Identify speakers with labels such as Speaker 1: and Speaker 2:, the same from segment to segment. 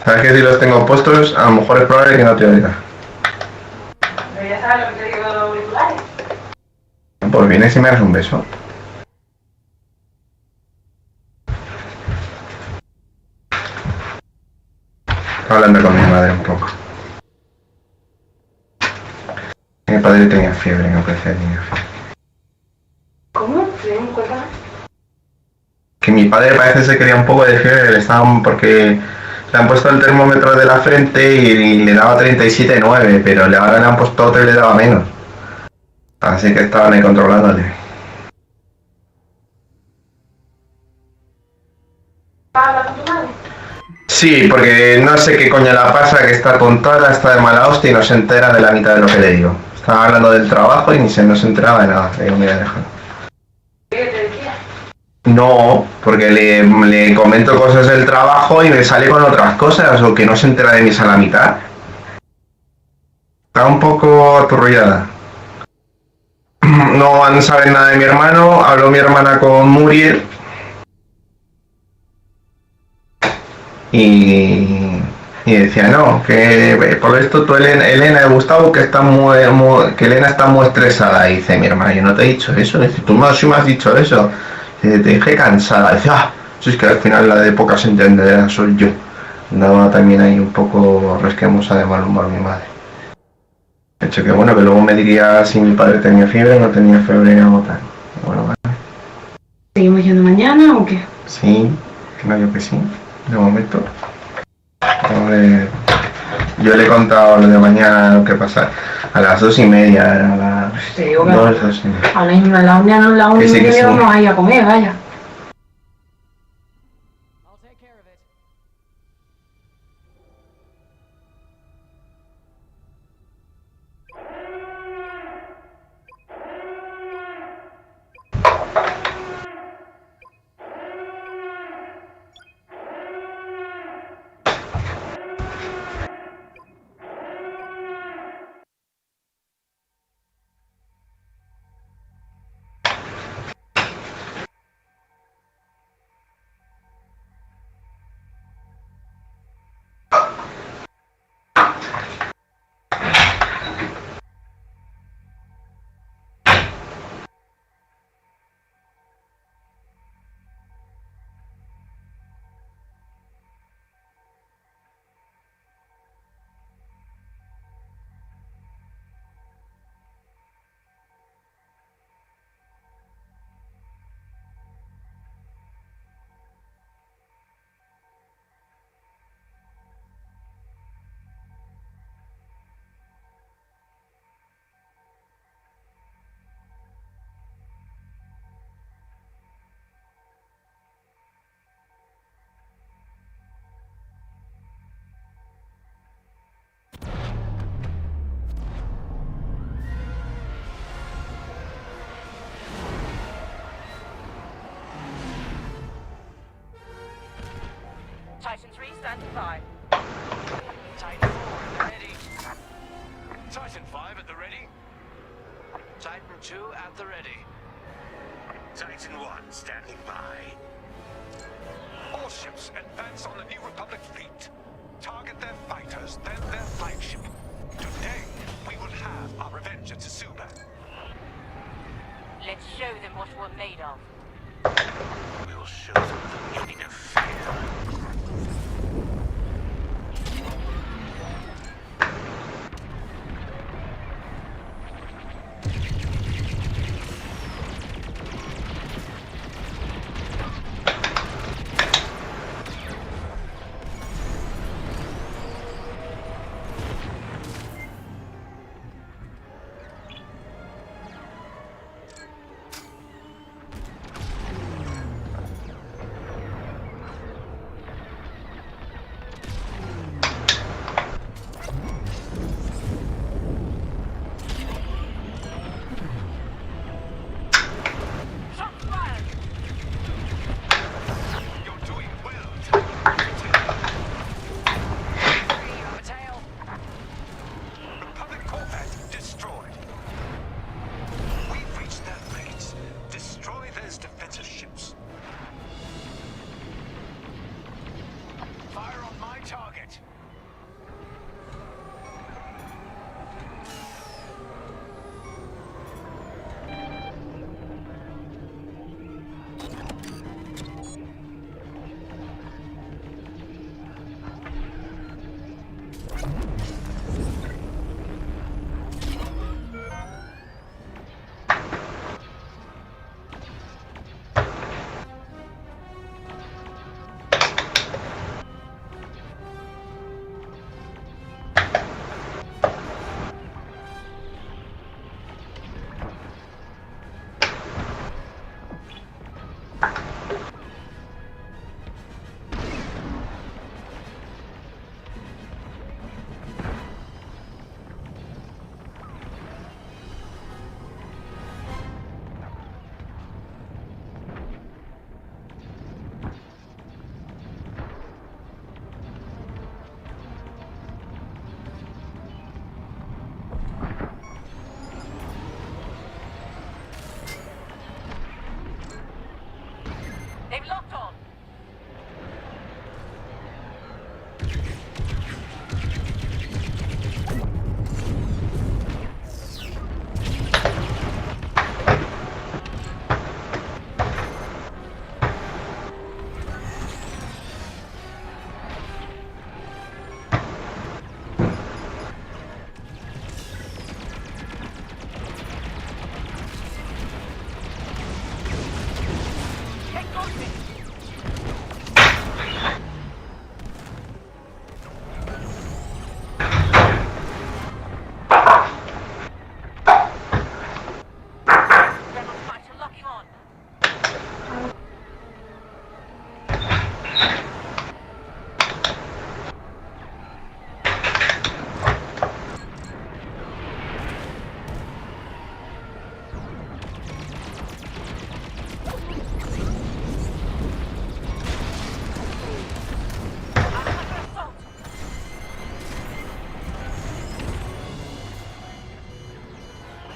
Speaker 1: Sabes que si los tengo puestos, a lo mejor es probable que no te oiga.
Speaker 2: Pero ya sabes lo que te digo de los auriculares.
Speaker 1: Pues vienes y me das un beso. Estaba hablando con mi madre un poco. Mi padre tenía fiebre, no parecía que tenía fiebre.
Speaker 2: ¿Cómo? Cuéntame.
Speaker 1: Que mi padre parece que se quería un poco de fiebre, le estaban porque le han puesto el termómetro de la frente y le daba 37,9, pero ahora le han puesto otro y le daba menos. Así que estaban ahí controlándole.
Speaker 2: ¿Hablas con tu madre?
Speaker 1: Sí, porque no sé qué coño la pasa, que está tontada, está de mala hostia y no se entera de la mitad de lo que le digo. Estaba hablando del trabajo y no se enteraba de nada. Le digo, mira, déjalo.
Speaker 2: ¿Qué te decía?
Speaker 1: No, porque le comento cosas del trabajo y me sale con otras cosas, o que no se entera de mis a la mitad. Está un poco aturrullada. No saben nada de mi hermano, habló mi hermana con Muriel y decía, no, que por esto tú Elena de Gustavo que está que Elena está muy estresada. Y dice mi hermana, yo no te he dicho eso. Dice, tú sí me has dicho eso. Dice, te dije cansada. Dice, si es que al final la de pocas entendedoras soy yo. Andaba también ahí un poco resquemosa de mal humor mi madre. De hecho que bueno, que luego me diría si mi padre tenía fiebre o no tenía fiebre o tal. Bueno, vale.
Speaker 2: ¿Seguimos yendo mañana o qué?
Speaker 1: Sí, creo que sí, de momento. Yo le he contado lo de mañana, lo que pasa. A las 2:30, a las
Speaker 2: Te digo que
Speaker 1: 2:30.
Speaker 2: a la una y media vamos a ir a comer, vaya.
Speaker 3: Titan 3 standing by. Titan 4 at the ready. Titan 5 at the ready. Titan 2 at the ready. Titan 1 standing by. All ships advance on the New Republic fleet. Target their fighters, then their flagship. Today, we will have our revenge at Tsuba.
Speaker 4: Let's show them what we're made of.
Speaker 3: We'll show them the meaning of fear.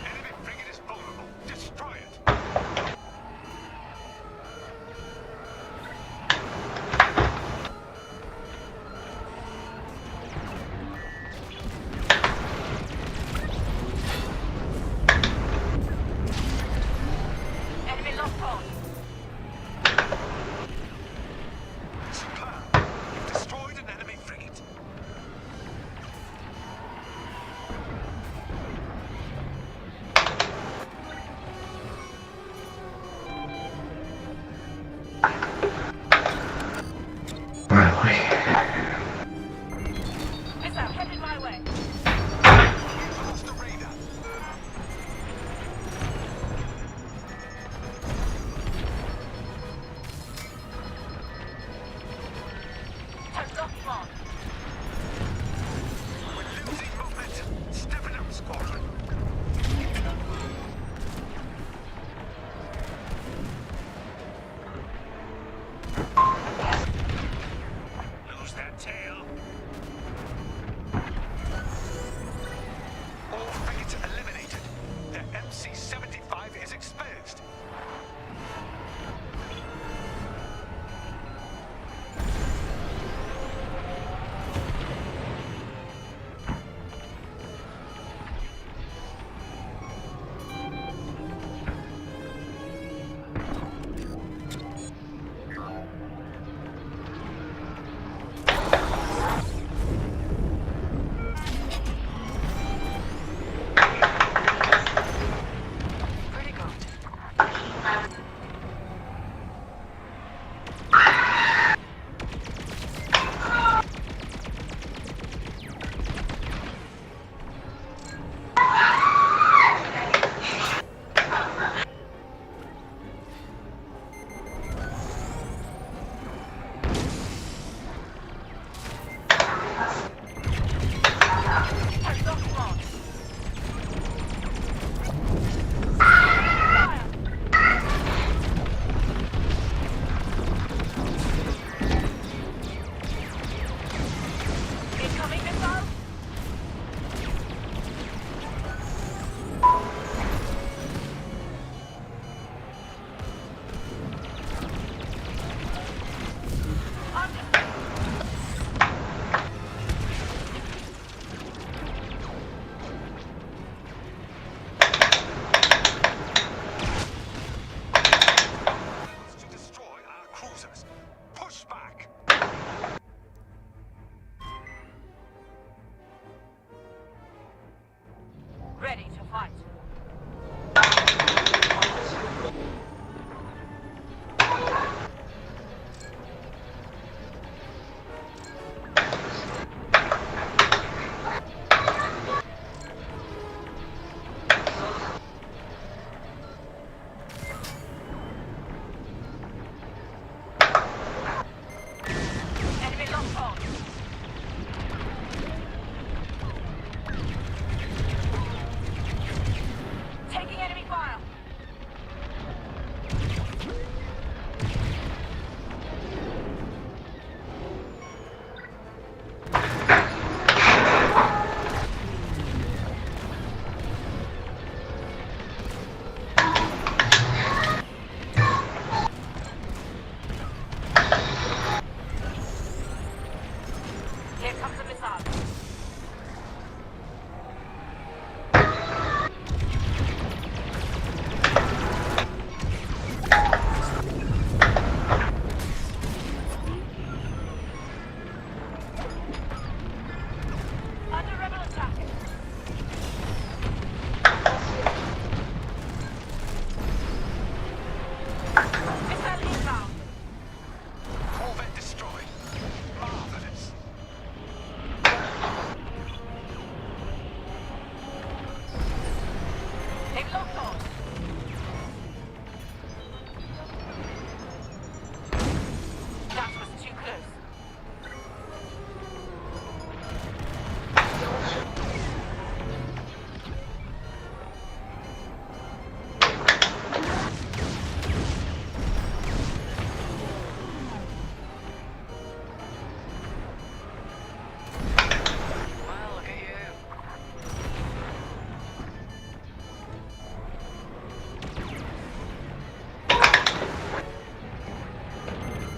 Speaker 3: Enemy frigate is vulnerable. Destroy it.
Speaker 4: Enemy locked on.
Speaker 3: Superb. You've destroyed an enemy frigate.
Speaker 1: Bueno, uy.
Speaker 4: Missile headed my way.
Speaker 3: Lost the radar.
Speaker 4: Turn locked on.
Speaker 3: We're losing momentum. Step it up, Squadron. Lose that tail. All frigates eliminated. The MC-75 is exposed.
Speaker 4: Pretty good. Turn locked on. Fire! Incoming missile.
Speaker 3: To destroy our cruisers. Push back.
Speaker 4: Ready to fight. Enemy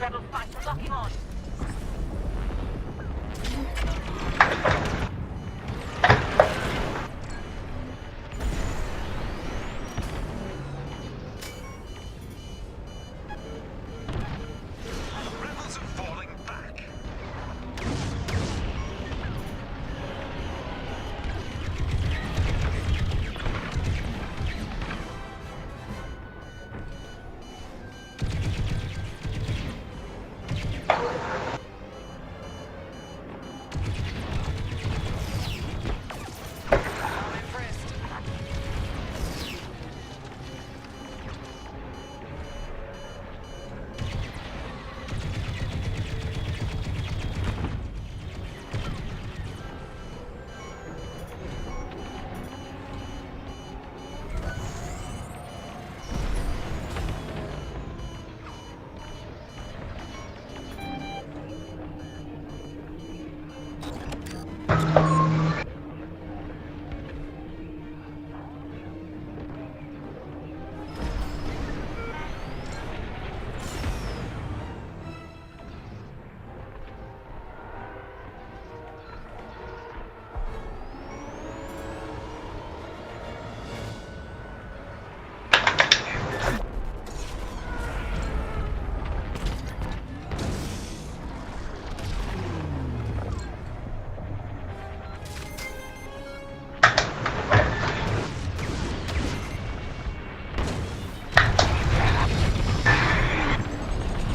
Speaker 4: Rebel fighter locking on.
Speaker 3: Rebels are falling back. I'm impressed.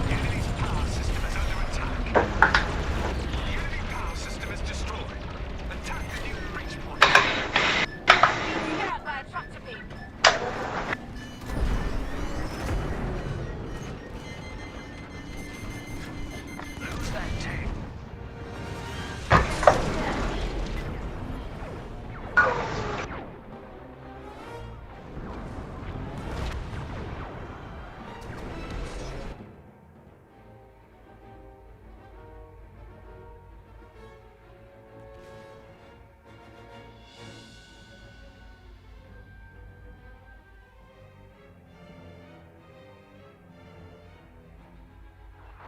Speaker 3: The enemy's power system is under attack. The enemy power system is destroyed. Attack the new breach point.
Speaker 4: Being scared by a tractor beam.
Speaker 3: Lose that tank.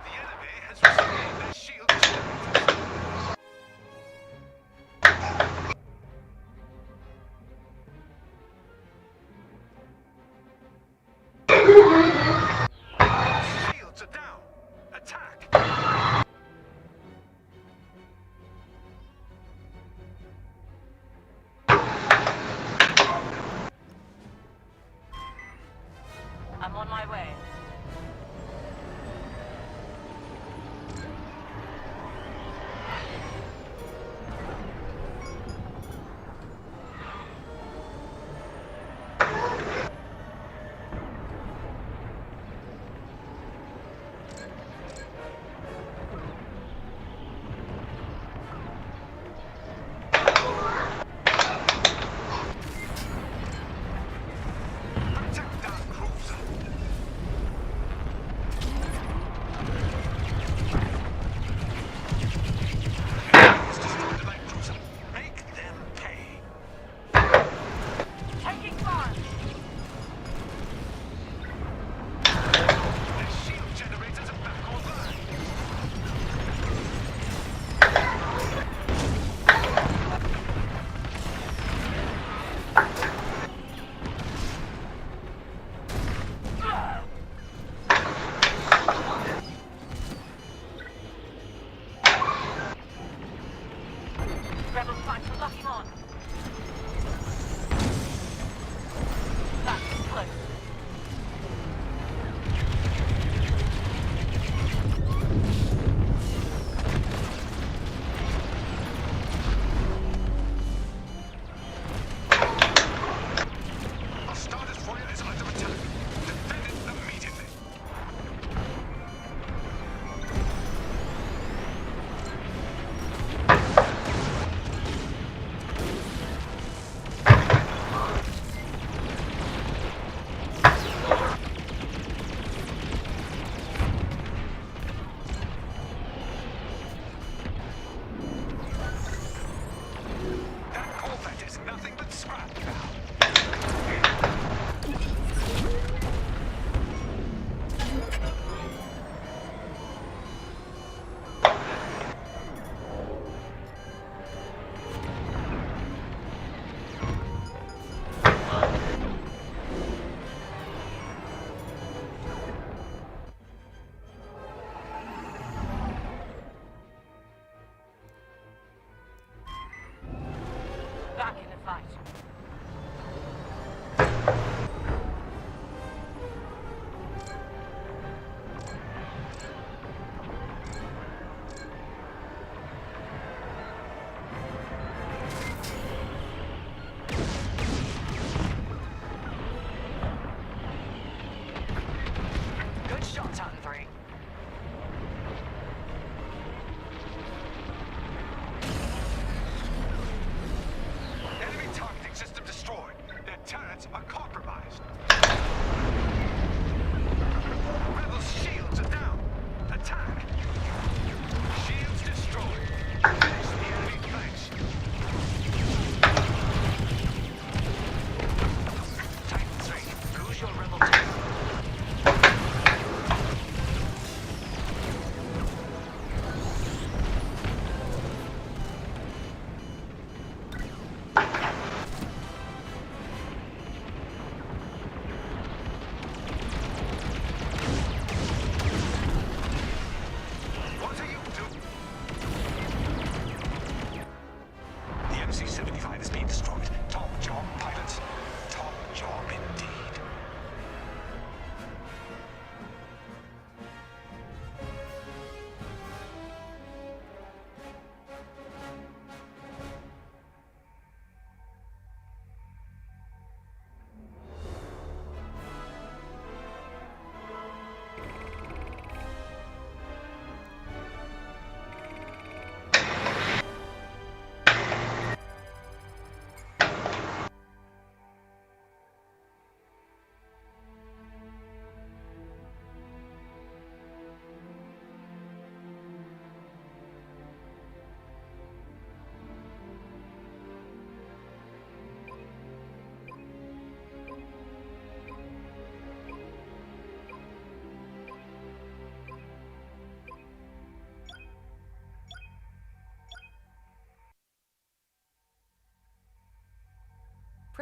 Speaker 3: The enemy has restored their shield status. Shields are down. Attack.
Speaker 4: I'm on my way.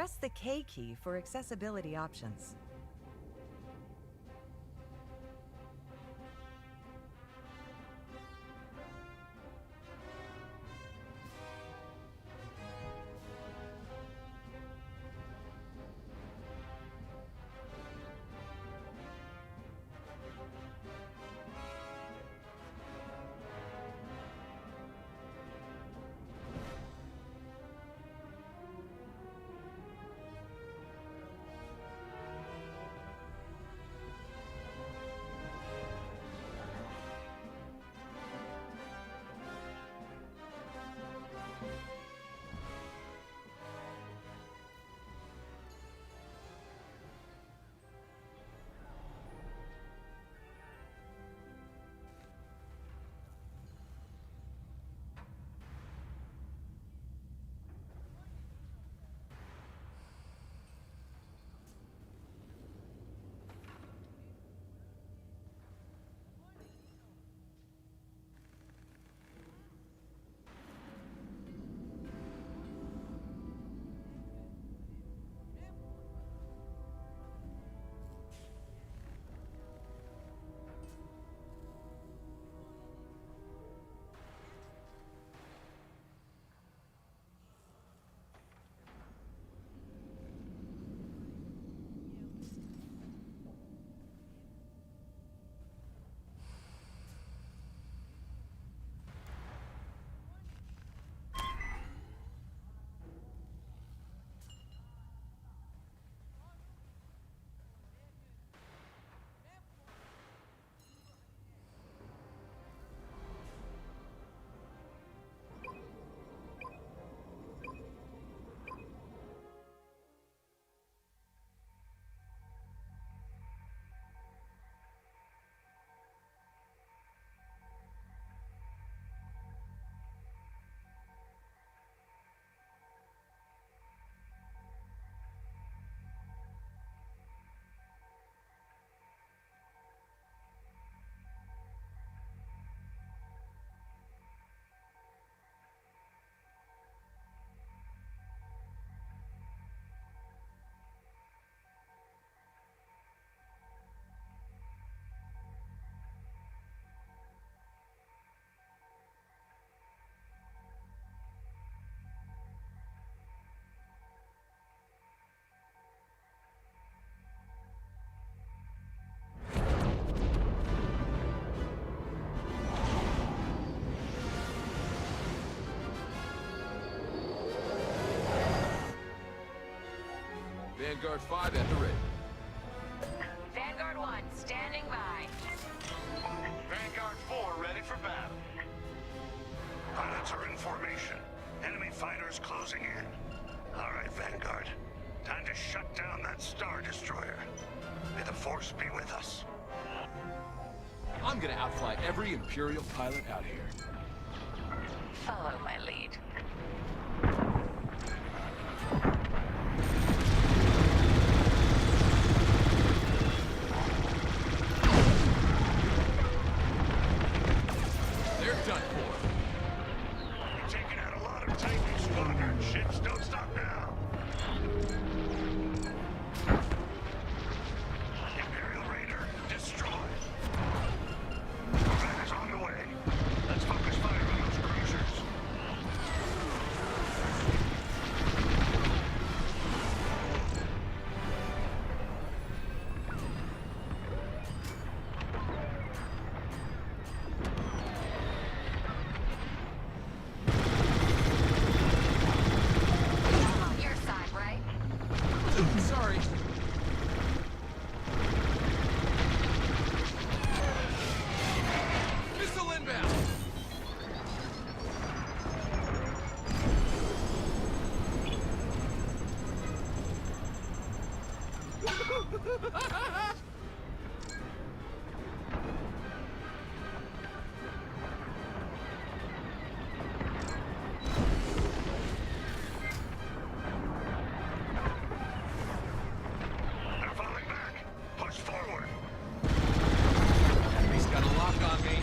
Speaker 5: Press the K key for accessibility options.
Speaker 6: Vanguard 5 at the ready.
Speaker 4: Vanguard 1, standing by.
Speaker 3: Vanguard 4 ready for battle.
Speaker 7: Pilots are in formation. Enemy fighters closing in. All right, Vanguard. Time to shut down that Star Destroyer. May the Force be with us.
Speaker 6: I'm gonna outfly every Imperial pilot out here.
Speaker 4: Follow my lead.
Speaker 6: They're done for.
Speaker 7: We're taking out a lot of Titan Squadron ships. Don't stop now. Imperial Raider destroyed. That is on the way. Let's focus fire on those cruisers.
Speaker 4: I'm on your side, right?
Speaker 6: Sorry. Missile inbound!
Speaker 7: They're falling back. Push forward.
Speaker 6: Enemy's got a lock on me.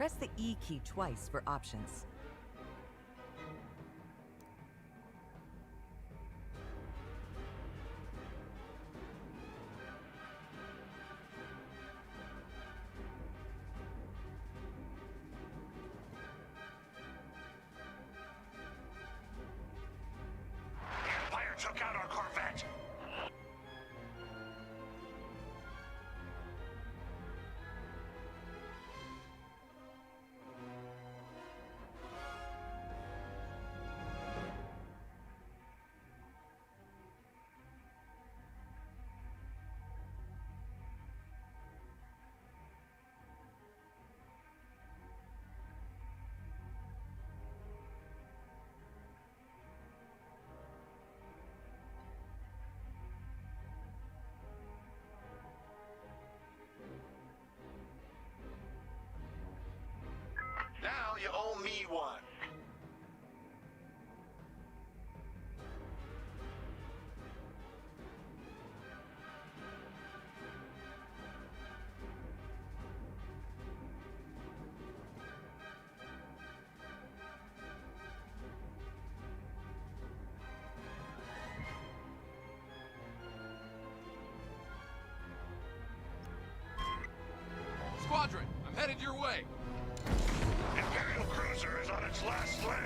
Speaker 5: Press the E key twice for options.
Speaker 7: Empire took out our Corvette. Now you owe me one.
Speaker 6: Squadron, I'm headed your way.
Speaker 7: Imperial cruiser is on its last leg.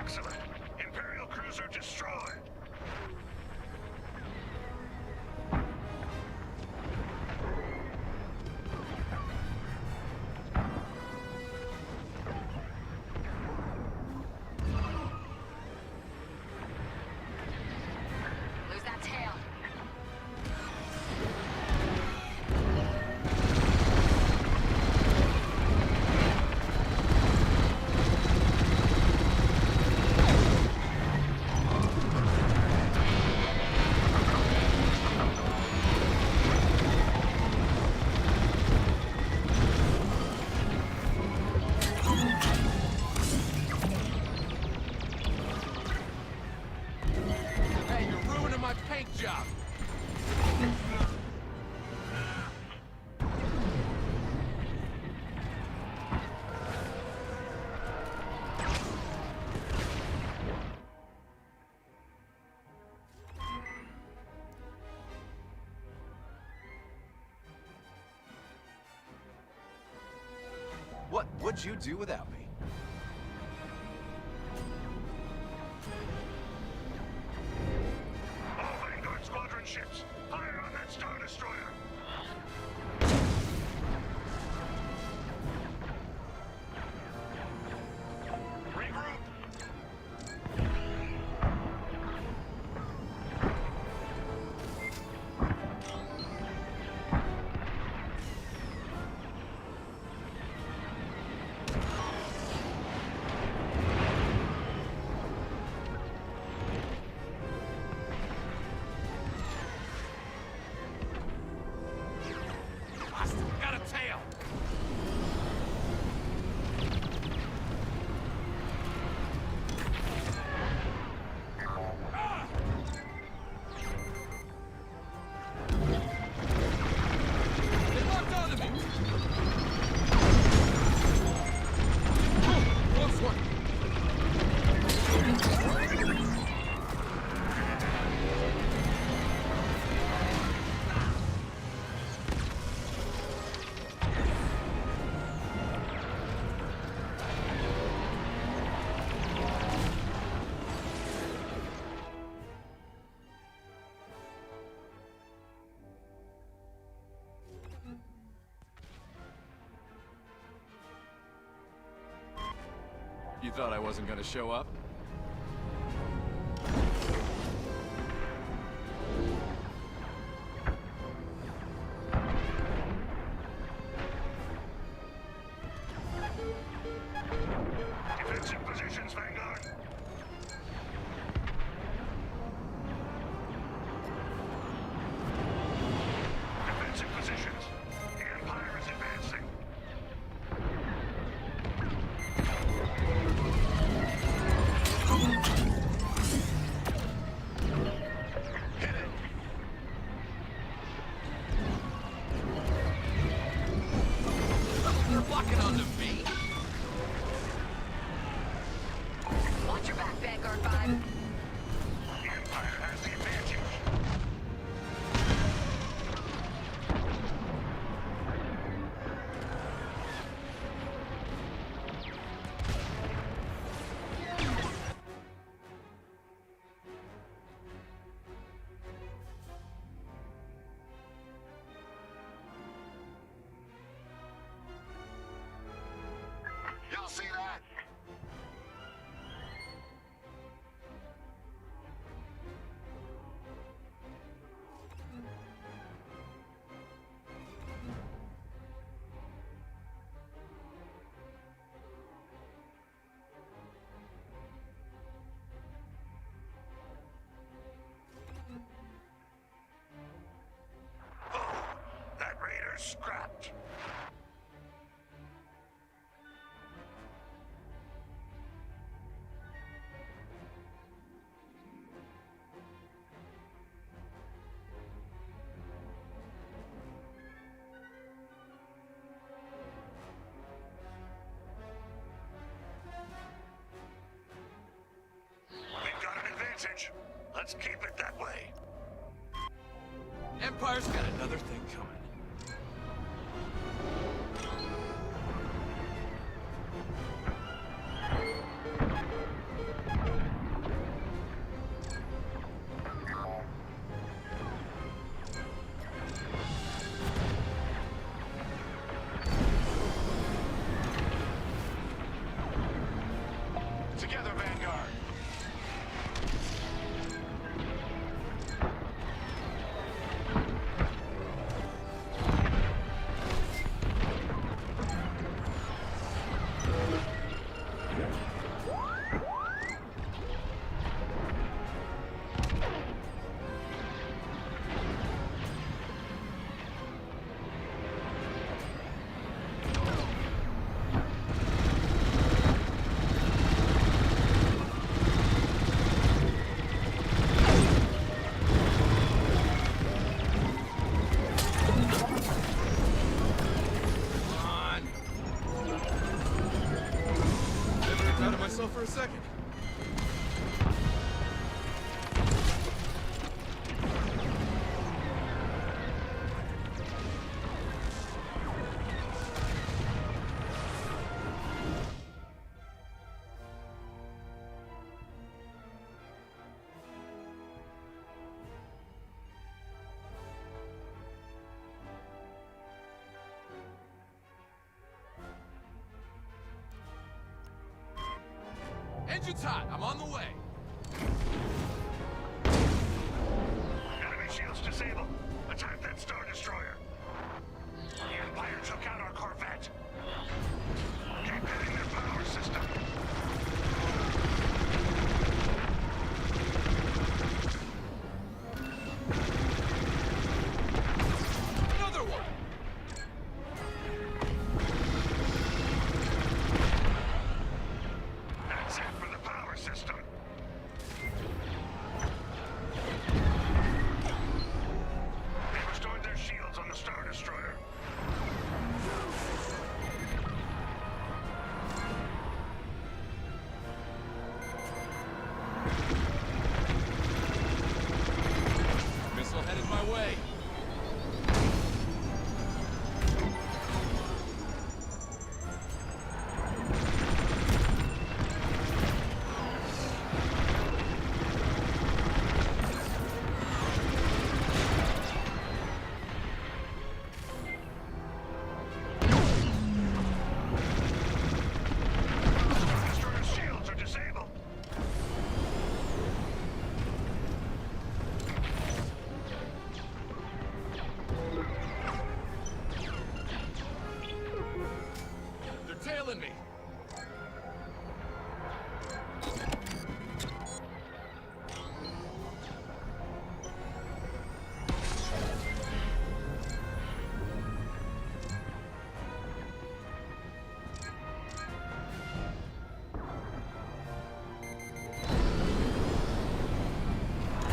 Speaker 7: Excellent. Imperial cruiser destroyed.
Speaker 4: Lose that tail.
Speaker 6: Hey, you're ruining my paint job.
Speaker 8: What would you do without me?
Speaker 7: All Vanguard squadron ships, fire on that Star Destroyer. Regroup.
Speaker 6: I still got a tail. They locked onto me. Close one. You thought I wasn't gonna show up?
Speaker 7: Defensive positions, Vanguard. Defensive positions. scrapped. We've got an advantage. Let's keep it that way.
Speaker 6: Empire's got another thing coming. Together, Vanguard. For a second. Engine's hot. I'm on the way.
Speaker 7: Enemy shields disabled. Attack that Star Destroyer. The Empire took out our Corvette. Keep hitting their power system.
Speaker 6: Another one.
Speaker 7: That's it for the power system. They restored their shields on the Star Destroyer.
Speaker 6: Missile headed my way.
Speaker 7: Destroyer shields are disabled.
Speaker 6: They're tailing me.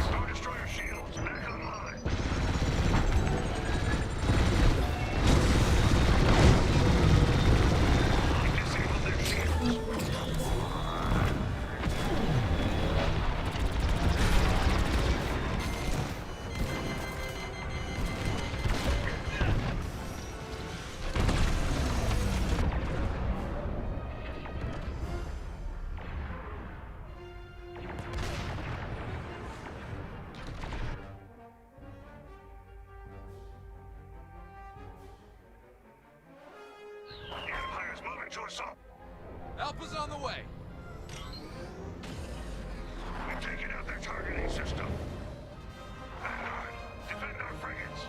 Speaker 7: Star Destroyer shields back online. They disabled their shields. The Empire's moving to assault.
Speaker 6: Alpha's on the way.
Speaker 7: We've taken out their targeting system. Vanguard, defend our frigates.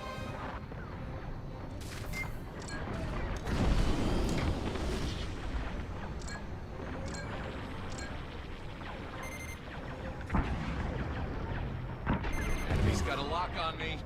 Speaker 6: Enemy's got a lock on me.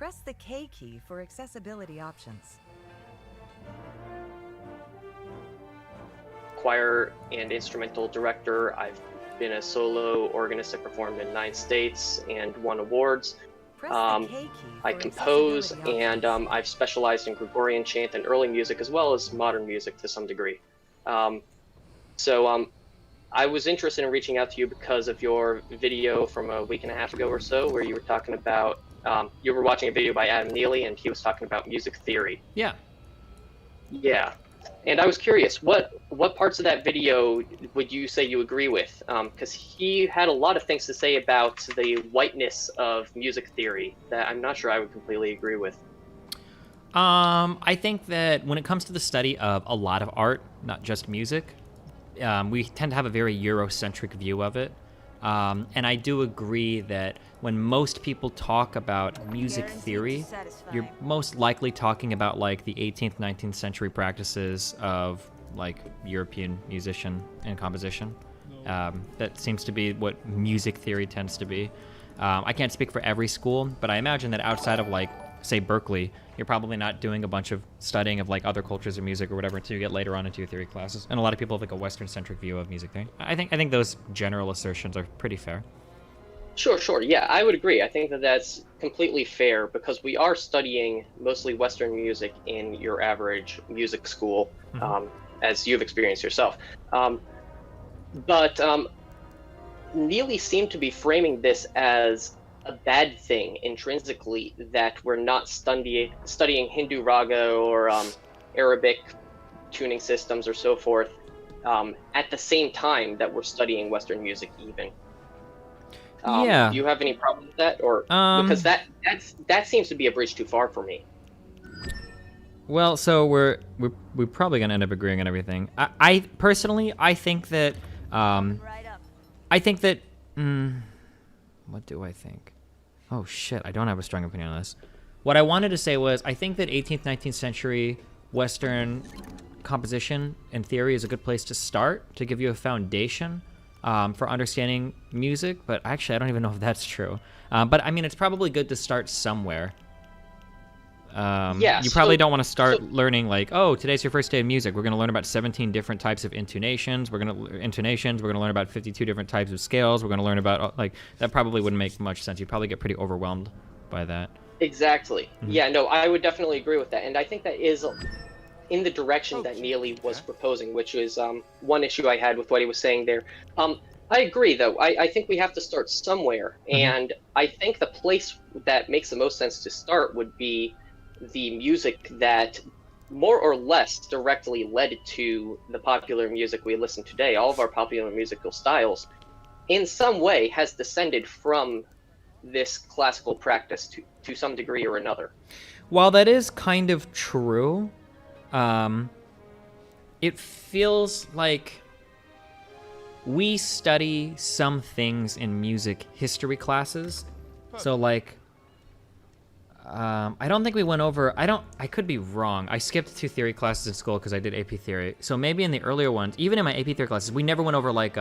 Speaker 5: Press the K key for accessibility options.
Speaker 9: Choir and instrumental director. I've been a solo organist. I performed in 9 states and won awards.
Speaker 5: Press the K key for
Speaker 9: I compose,
Speaker 5: accessibility
Speaker 9: and
Speaker 5: options.
Speaker 9: I've specialized in Gregorian chant and early music, as well as modern music to some degree. So I was interested in reaching out to you because of your video from a week and a half ago or so, where you were talking about, you were watching a video by Adam Neely, and he was talking about music theory.
Speaker 10: Yeah.
Speaker 9: Yeah. And I was curious, what parts of that video would you say you agree with? Because he had a lot of things to say about the whiteness of music theory that I'm not sure I would completely agree with.
Speaker 10: I think that when it comes to the study of a lot of art, not just music, we tend to have a very Eurocentric view of it. And I do agree that when most people talk about music theory, you're most likely talking about like the 18th, 19th century practices of like European musician and composition. That seems to be what music theory tends to be. I can't speak for every school, but I imagine that outside of like, say, Berkeley, you're probably not doing a bunch of studying of like other cultures of music or whatever until you get later on into your theory classes. And a lot of people have like a Western-centric view of music theory. I think those general assertions are pretty fair.
Speaker 9: Sure. Yeah, I would agree. I think that that's completely fair because we are studying mostly Western music in your average music school, as you've experienced yourself. But Neely seemed to be framing this as a bad thing intrinsically, that we're not studying Hindu raga or Arabic tuning systems or so forth at the same time that we're studying Western music even.
Speaker 10: Yeah.
Speaker 9: Do you have any problem with that, or because that seems to be a bridge too far for me?
Speaker 10: Well, so we're probably gonna end up agreeing on everything. I personally, I think that what do I think? Oh shit, I don't have a strong opinion on this. What I wanted to say was I think that 18th, 19th century Western composition and theory is a good place to start to give you a foundation for understanding music, but actually I don't even know if that's true. But I mean, it's probably good to start somewhere. You probably don't want to start learning like, oh, today's your first day of music. We're going to learn about 17 different types of intonations. We're going to learn about 52 different types of scales. We're going to learn about like that. Probably wouldn't make much sense. You'd probably get pretty overwhelmed by that.
Speaker 9: Exactly. Yeah, no, I would definitely agree with that. And I think that is in the direction that Neely was proposing, which is one issue I had with what he was saying there. I agree, though. I think we have to start somewhere. And I think the place that makes the most sense to start would be the music that more or less directly led to the popular music we listen to today. All of our popular musical styles, in some way, has descended from this classical practice to some degree or another.
Speaker 10: While that is kind of true, it feels like we study some things in music history classes. So like, I don't think we went over, I could be wrong. I skipped 2 theory classes in school because I did AP theory. So maybe in the earlier ones, even in my AP theory classes, we never went over like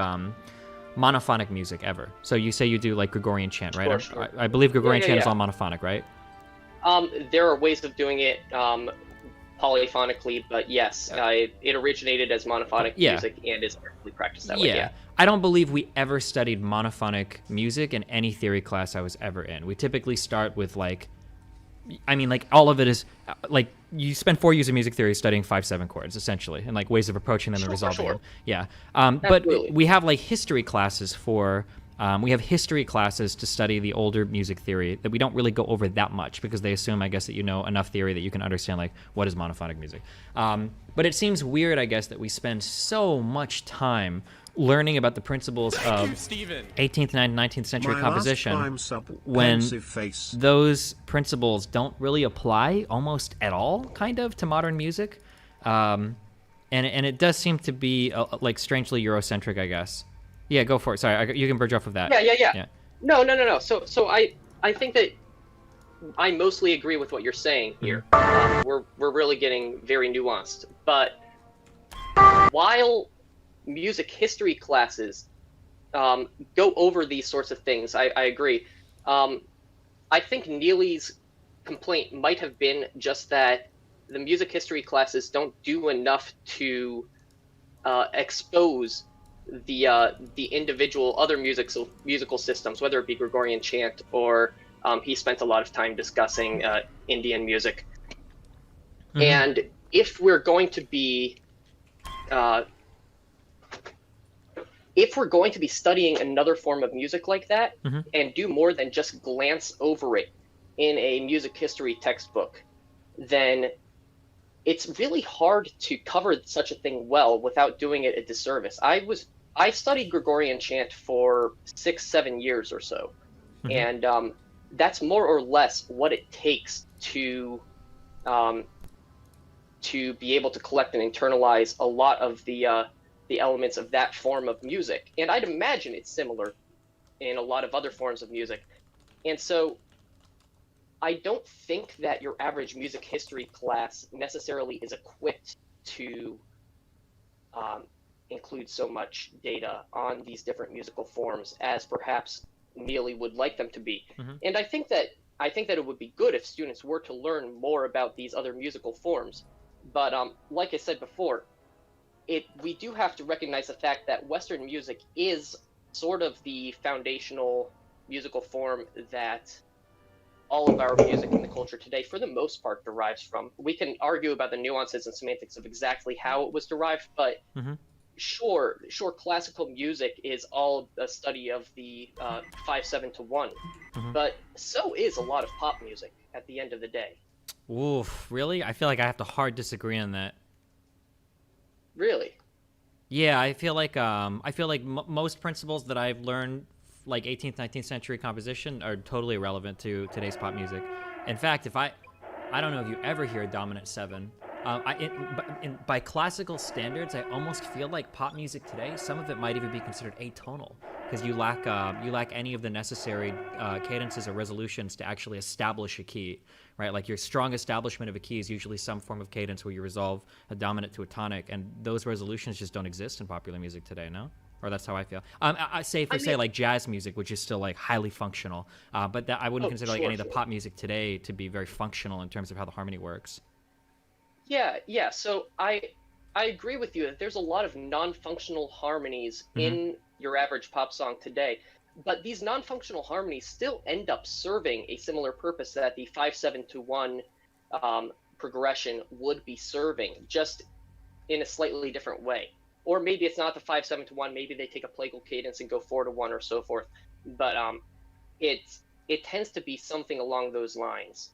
Speaker 10: monophonic music ever. So you say you do like Gregorian chant, right?
Speaker 9: Sure.
Speaker 10: I believe Gregorian chant is all monophonic, right?
Speaker 9: There are ways of doing it polyphonically, but yes, it originated as monophonic music and is actually practiced that way. Yeah.
Speaker 10: I don't believe we ever studied monophonic music in any theory class I was ever in. We typically start with like, I mean, like all of it is like you spend 4 years of music theory studying 5/7 chords essentially, and like ways of approaching them and resolving them. Yeah, but we have like history classes for. We have history classes to study the older music theory that we don't really go over that much because they assume, I guess, that you know enough theory that you can understand like what is monophonic music. But it seems weird, I guess, that we spend so much time learning about the principles of 18th and 19th century composition when those principles don't really apply almost at all, kind of, to modern music. And it does seem to be like strangely Eurocentric, I guess. Yeah, go for it. Sorry, you can bridge off of that.
Speaker 9: Yeah. No. So I think that I mostly agree with what you're saying here. We're really getting very nuanced. But while music history classes go over these sorts of things, I agree. I think Neely's complaint might have been just that the music history classes don't do enough to expose the individual other musical systems, whether it be Gregorian chant or he spent a lot of time discussing Indian music.
Speaker 10: Mhm.
Speaker 9: And if we're going to be studying another form of music like that
Speaker 10: Mhm.
Speaker 9: and do more than just glance over it in a music history textbook, then it's really hard to cover such a thing well without doing it a disservice. I studied Gregorian chant for 6-7 years or so,
Speaker 10: Mhm.
Speaker 9: and that's more or less what it takes to be able to collect and internalize a lot of the elements of that form of music. And I'd imagine it's similar in a lot of other forms of music. And so I don't think that your average music history class necessarily is equipped to include so much data on these different musical forms as perhaps Neely would like them to be.
Speaker 10: Mhm.
Speaker 9: And I think that it would be good if students were to learn more about these other musical forms. But like I said before, we do have to recognize the fact that Western music is sort of the foundational musical form that all of our music in the culture today, for the most part, derives from. We can argue about the nuances and semantics of exactly how it was derived, but
Speaker 10: Mhm.
Speaker 9: sure, classical music is all a study of the 5/7 to 1,
Speaker 10: Mhm.
Speaker 9: but so is a lot of pop music at the end of the day.
Speaker 10: Oof, really? I feel like I have to hard disagree on that.
Speaker 9: Really?
Speaker 10: Yeah, I feel like most principles that I've learned, like 18th, 19th century composition, are totally irrelevant to today's pop music. In fact, I don't know if you ever hear dominant 7. By classical standards, I almost feel like pop music today, some of it might even be considered atonal, because you lack any of the necessary cadences or resolutions to actually establish a key, right? Like your strong establishment of a key is usually some form of cadence where you resolve a dominant to a tonic, and those resolutions just don't exist in popular music today, no? Or that's how I feel. I say like jazz music, which is still like highly functional, but that I wouldn't consider like any of the pop music today to be very functional in terms of how the harmony works.
Speaker 9: Yeah. So I agree with you that there's a lot of non-functional harmonies in your average pop song today, but these non-functional harmonies still end up serving a similar purpose that the 5/7 to 1 progression would be serving, just in a slightly different way. Or maybe it's not the 5/7 to 1. Maybe they take a plagal cadence and go 4 to 1 or so forth. But it tends to be something along those lines.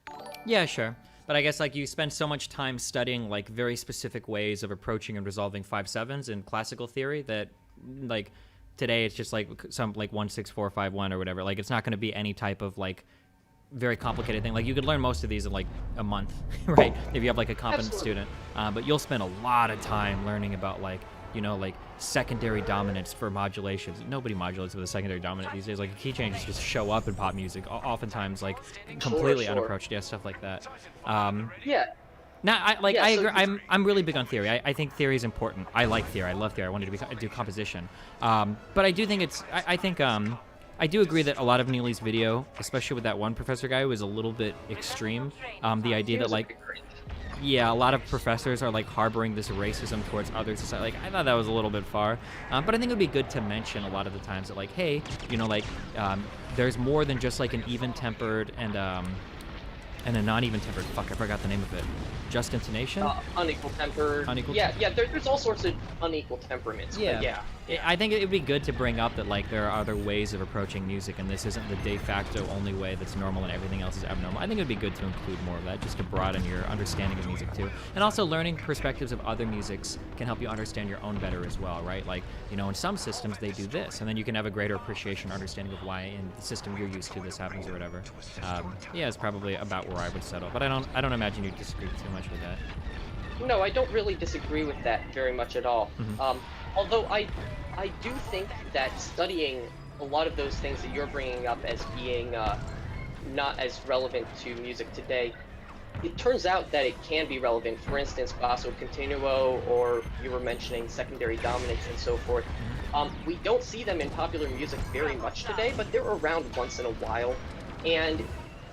Speaker 10: Yeah, sure. But I guess like you spend so much time studying like very specific ways of approaching and resolving 5/7s in classical theory that like today it's just like some like 1-6-4-5-1 or whatever. Like it's not going to be any type of like very complicated thing. Like you could learn most of these in like a month, right? If you have like a competent student. But you'll spend a lot of time learning about like, you know, like secondary dominants for modulations. Nobody modulates with a secondary dominant these days. Like key changes just show up in pop music, oftentimes like completely unapproached. Yeah, stuff like that.
Speaker 9: Yeah.
Speaker 10: Now, I agree. I'm really big on theory. I think theory is important. I like theory. I love theory. I wanted to do composition. But I do think I do agree that a lot of Neely's video, especially with that one professor guy, was a little bit extreme. The idea that like, yeah, a lot of professors are like harboring this racism towards other society. Like I thought that was a little bit far, but I think it would be good to mention a lot of the times that like, hey, you know, like there's more than just like an even-tempered and a non-even-tempered. Fuck, I forgot the name of it. Just intonation?
Speaker 9: Unequal tempered. There's all sorts of unequal temperaments.
Speaker 10: Yeah. I think it would be good to bring up that like there are other ways of approaching music, and this isn't the de facto only way that's normal and everything else is abnormal. I think it would be good to include more of that, just to broaden your understanding of music too. And also learning perspectives of other musics can help you understand your own better as well, right? Like, you know, in some systems they do this, and then you can have a greater appreciation or understanding of why in the system you're used to this happens or whatever. Yeah, it's probably about where I would settle, but I don't imagine you disagree too much with that.
Speaker 9: No, I don't really disagree with that very much at all. Although I do think that studying a lot of those things that you're bringing up as being not as relevant to music today, it turns out that it can be relevant. For instance, basso continuo, or you were mentioning secondary dominants and so forth. We don't see them in popular music very much today, but they're around once in a while. And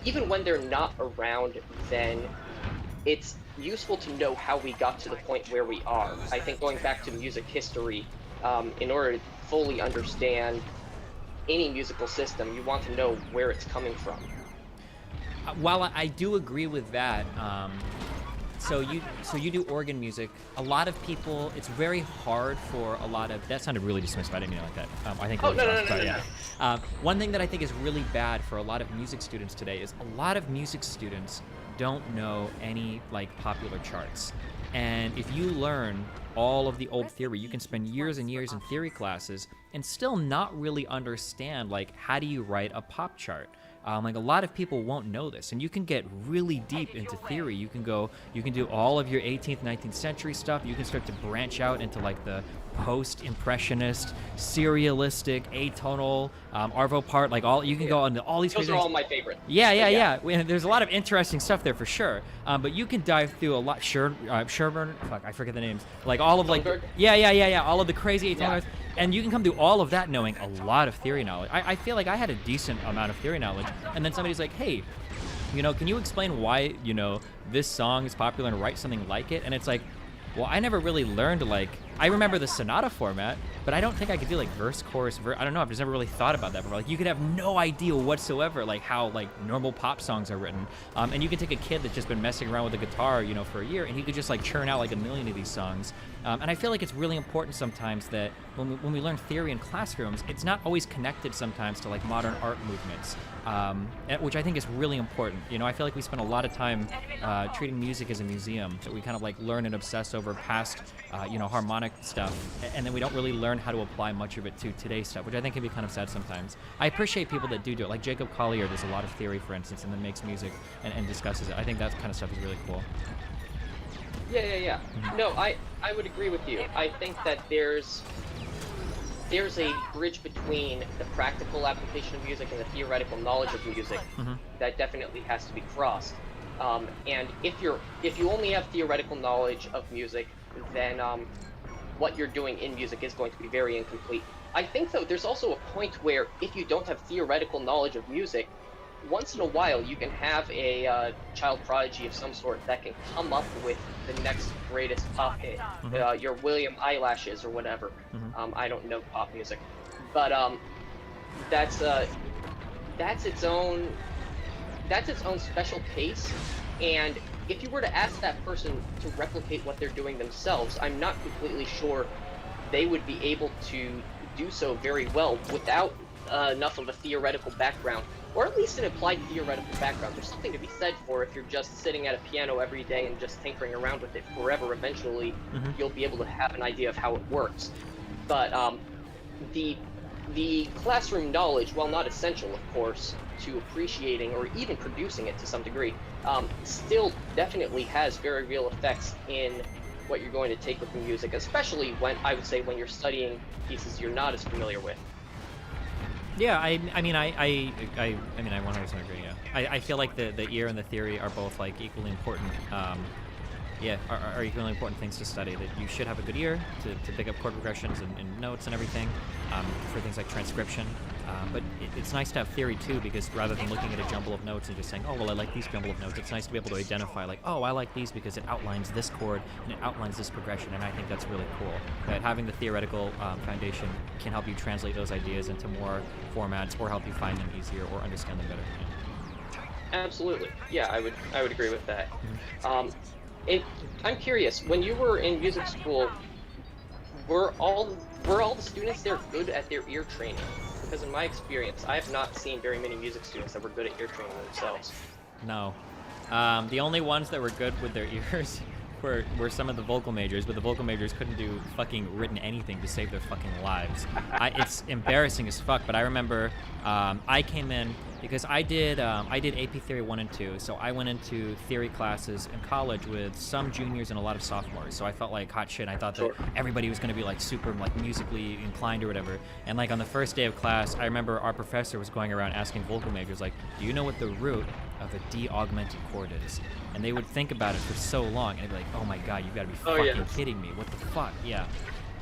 Speaker 9: even when they're not around, then it's useful to know how we got to the point where we are. I think going back to music history, in order to fully understand any musical system, you want to know where it's coming from.
Speaker 10: While I do agree with that, so you do organ music. A lot of people, it's very hard for a lot of. That sounded really dismissive. I didn't mean it like that. I think.
Speaker 9: Oh,
Speaker 10: it was yeah. One thing that I think is really bad for a lot of music students today is a lot of music students don't know any like popular charts. And if you learn all of the old theory, you can spend years and years in theory classes and still not really understand like how do you write a pop chart. Like a lot of people won't know this, and you can get really deep into theory. You can do all of your 18th, 19th century stuff. You can start to branch out into like the post-impressionist, serialistic, atonal, Arvo part, like all. You can go into all these.
Speaker 9: Those are all my favorite.
Speaker 10: Yeah. There's a lot of interesting stuff there for sure. But you can dive through a lot. Sherburn, fuck, I forget the names. Like all of like. Yeah. All of the crazy atonals. Yeah. And you can come through all of that knowing a lot of theory knowledge. I feel like I had a decent amount of theory knowledge, and then somebody's like, hey, can you explain why, this song is popular and write something like it? And it's like, well, I never really learned, like, I remember the sonata format, but I don't think I could do, like, verse, chorus, I don't know, I've just never really thought about that before. Like, you could have no idea whatsoever, like, how, like, normal pop songs are written. And you can take a kid that's just been messing around with the guitar, for a year, and he could just, like, churn out, like, a million of these songs. And I feel like it's really important sometimes that when we learn theory in classrooms, it's not always connected sometimes to, like, modern art movements, which I think is really important. I feel like we spend a lot of time treating music as a museum, that we kind of, like, learn and obsess over past, harmonic stuff, and then we don't really learn how to apply much of it to today's stuff, which I think can be kind of sad sometimes. I appreciate people that do it. Like Jacob Collier does a lot of theory, for instance, and then makes music and discusses it. I think that kind of stuff is really cool.
Speaker 9: Yeah. No, I would agree with you. I think that there's a bridge between the practical application of music and the theoretical knowledge of music that definitely has to be crossed. And if you only have theoretical knowledge of music, then what you're doing in music is going to be very incomplete. I think, though, there's also a point where if you don't have theoretical knowledge of music, once in a while you can have a child prodigy of some sort that can come up with the next greatest pop hit, your William Eyelashes or whatever. I don't know pop music, but that's its own special case. And if you were to ask that person to replicate what they're doing themselves, I'm not completely sure they would be able to do so very well without enough of a theoretical background, or at least an applied theoretical background. There's something to be said for if you're just sitting at a piano every day and just tinkering around with it forever. Eventually, you'll be able to have an idea of how it works. But the classroom knowledge, while not essential, of course, to appreciating or even producing it to some degree, still definitely has very real effects in what you're going to take with the music, especially when you're studying pieces you're not as familiar with.
Speaker 10: Yeah, I mean, I 100% agree. Yeah, I feel like the ear and the theory are both like equally important. Are equally important things to study. That you should have a good ear to pick up chord progressions and notes and everything for things like transcription. But it's nice to have theory too, because rather than looking at a jumble of notes and just saying, oh, well, I like these jumble of notes, it's nice to be able to identify, like, oh, I like these because it outlines this chord and it outlines this progression, and I think that's really cool. That having the theoretical foundation can help you translate those ideas into more formats or help you find them easier or understand them better. Yeah.
Speaker 9: Absolutely. Yeah, I would agree with that. I'm curious, when you were in music school, were all the students there good at their ear training? Because in my experience, I have not seen very many music students that were good at ear training themselves.
Speaker 10: No. The only ones that were good with their ears were some of the vocal majors, but the vocal majors couldn't do fucking written anything to save their fucking lives. It's embarrassing as fuck, but I remember I came in because I did AP Theory 1 and 2, so I went into theory classes in college with some juniors and a lot of sophomores, so I felt like hot shit. I thought that everybody was going to be like super like musically inclined or whatever, and like on the first day of class, I remember our professor was going around asking vocal majors, like, do you know what the root of a D augmented chord is? And they would think about it for so long, and they'd be like, oh my god, you've got to be fucking kidding me, what the fuck? Yeah.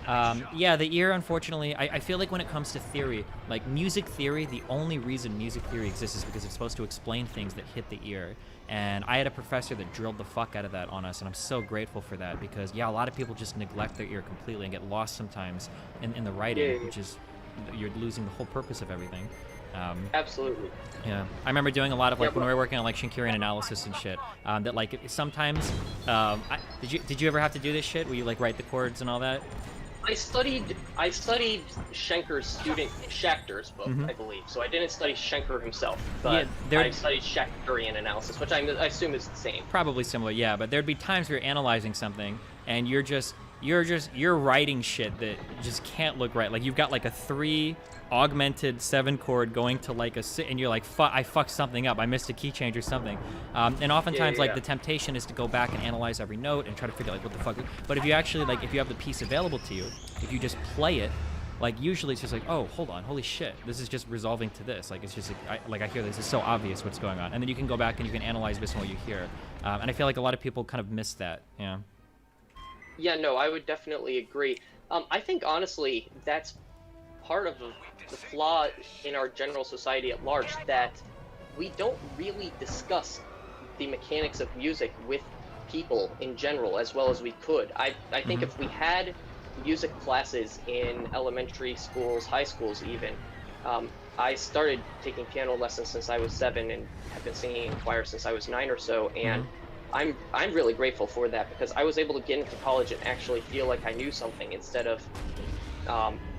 Speaker 10: Yeah, the ear, unfortunately, I feel like when it comes to theory, like music theory, the only reason music theory exists is because it's supposed to explain things that hit the ear. And I had a professor that drilled the fuck out of that on us, and I'm so grateful for that because, yeah, a lot of people just neglect their ear completely and get lost sometimes in the writing, which is, you're losing the whole purpose of everything.
Speaker 9: Absolutely.
Speaker 10: Yeah, I remember doing a lot of like when we were working on like Shinkarian analysis and shit. That like sometimes, did you ever have to do this shit where you like write the chords and all that?
Speaker 9: I studied Schachter's book, I believe. So I didn't study Schenker himself, but I studied Schachterian analysis, which I assume is the same.
Speaker 10: Probably similar, yeah. But there'd be times where you're analyzing something and you're writing shit that just can't look right. Like you've got like a 3 augmented 7 chord going to like a 6, and you're like, I fucked something up. I missed a key change or something. And oftentimes like the temptation is to go back and analyze every note and try to figure out like what the fuck. But if you actually like, if you have the piece available to you, if you just play it, like usually it's just like, oh, hold on, holy shit, this is just resolving to this. Like it's just like I hear this, it's so obvious what's going on, and then you can go back and you can analyze based on what you hear. And I feel like a lot of people kind of miss that. Yeah.
Speaker 9: Yeah, no, I would definitely agree. I think honestly that's part of the flaw in our general society at large, that we don't really discuss the mechanics of music with people in general as well as we could. I think if we had music classes in elementary schools, high schools even, I started taking piano lessons since I was 7 and have been singing in choir since I was 9 or so, and I'm really grateful for that because I was able to get into college and actually feel like I knew something instead of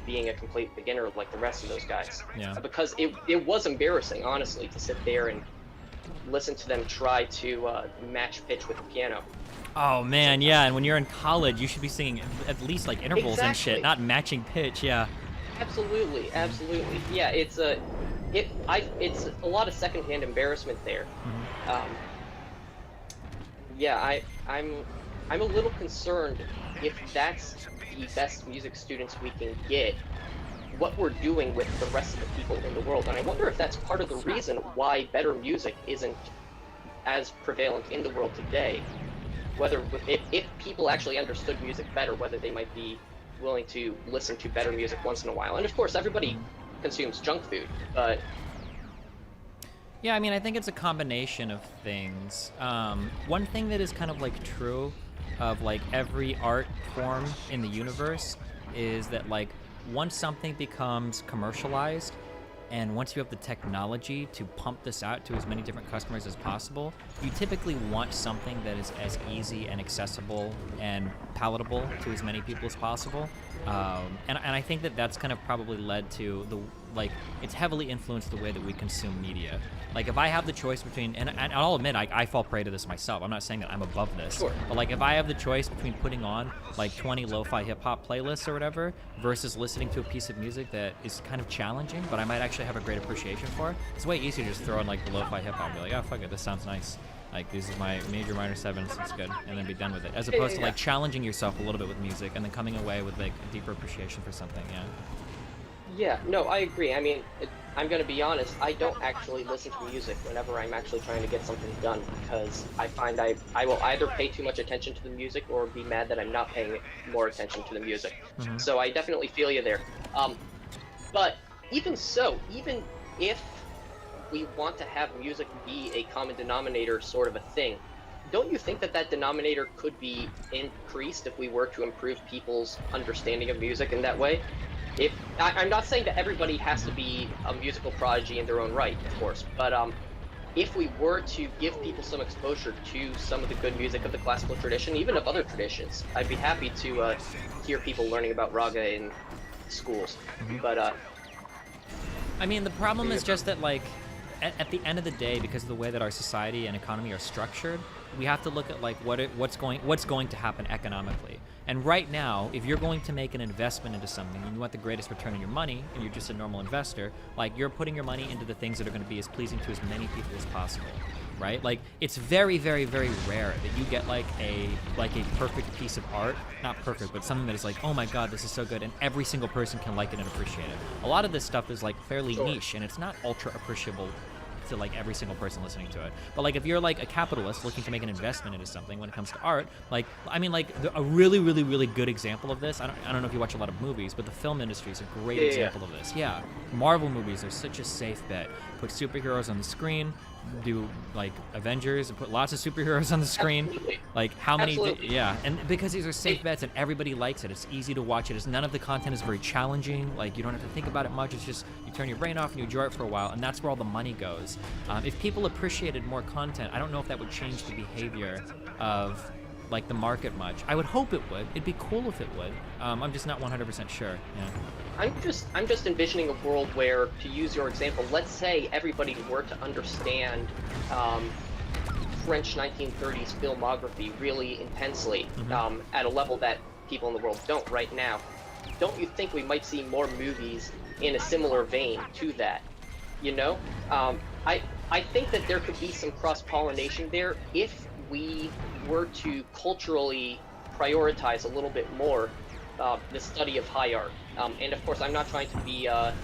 Speaker 9: being a complete beginner like the rest of those guys.
Speaker 10: Yeah.
Speaker 9: Because it was embarrassing, honestly, to sit there and listen to them try to match pitch with the piano.
Speaker 10: Oh man, yeah, and when you're in college, you should be singing at least like intervals and shit, not matching pitch, yeah. Absolutely.
Speaker 9: Yeah, it's a lot of secondhand embarrassment there. Yeah, I'm a little concerned if that's the best music students we can get, what we're doing with the rest of the people in the world. And I wonder if that's part of the reason why better music isn't as prevalent in the world today. Whether if people actually understood music better, whether they might be willing to listen to better music once in a while. And of course, everybody consumes junk food, but...
Speaker 10: Yeah, I mean, I think it's a combination of things. One thing that is kind of like true of like every art form in the universe is that like once something becomes commercialized and once you have the technology to pump this out to as many different customers as possible, you typically want something that is as easy and accessible and palatable to as many people as possible. And I think that that's kind of probably led to the, like, it's heavily influenced the way that we consume media. Like, if I have the choice between, and I'll admit, I fall prey to this myself. I'm not saying that I'm above this.
Speaker 9: Sure.
Speaker 10: But, like, if I have the choice between putting on, like, 20 lo-fi hip-hop playlists or whatever versus listening to a piece of music that is kind of challenging, but I might actually have a great appreciation for, it's way easier to just throw in, like, the lo-fi hip-hop and be like, oh, fuck it, this sounds nice. Like, this is my major, minor, sevenths, it's good, and then be done with it. As opposed to, like, challenging yourself a little bit with music and then coming away with, like, a deeper appreciation for something, yeah.
Speaker 9: Yeah, no, I agree. I mean, I'm going to be honest, I don't actually listen to music whenever I'm actually trying to get something done, because I find I will either pay too much attention to the music or be mad that I'm not paying more attention to the music. Mm-hmm. So I definitely feel you there. But even so, even if we want to have music be a common denominator sort of a thing, don't you think that that denominator could be increased if we were to improve people's understanding of music in that way? I'm not saying that everybody has to be a musical prodigy in their own right, of course, but if we were to give people some exposure to some of the good music of the classical tradition, even of other traditions, I'd be happy to hear people learning about raga in schools. Mm-hmm. But
Speaker 10: I mean, the problem is just that, like, at the end of the day, because of the way that our society and economy are structured, we have to look at like what's going to happen economically. And right now, if you're going to make an investment into something and you want the greatest return on your money, and you're just a normal investor, like, you're putting your money into the things that are going to be as pleasing to as many people as possible, right? Like, it's very, very, very rare that you get like a perfect piece of art, not perfect, but something that is like, oh my god, this is so good, and every single person can like it and appreciate it. A lot of this stuff is like fairly niche, and it's not ultra appreciable to like every single person listening to it. But like if you're like a capitalist looking to make an investment into something when it comes to art, like I mean like a really really really good example of this. I don't know if you watch a lot of movies, but the film industry is a great example of this. Yeah, Marvel movies are such a safe bet. Put superheroes on the screen, do like Avengers and put lots of superheroes on the screen.
Speaker 9: Absolutely.
Speaker 10: Like how many?
Speaker 9: Absolutely.
Speaker 10: Yeah, and because these are safe bets and everybody likes it, it's easy to watch it. It's none of the content is very challenging. Like you don't have to think about it much. It's just you turn your brain off and you enjoy it for a while, and that's where all the money goes. If people appreciated more content, I don't know if that would change the behavior of like the market much. I would hope it would. It'd be cool if it would. I'm just not 100% sure. Yeah.
Speaker 9: I'm just envisioning a world where, to use your example, let's say everybody were to understand French 1930s filmography really intensely, at a level that people in the world don't right now. Don't you think we might see more movies in a similar vein to that? You know, I think that there could be some cross-pollination there if we were to culturally prioritize a little bit more the study of high art. And of course, I'm not trying to be an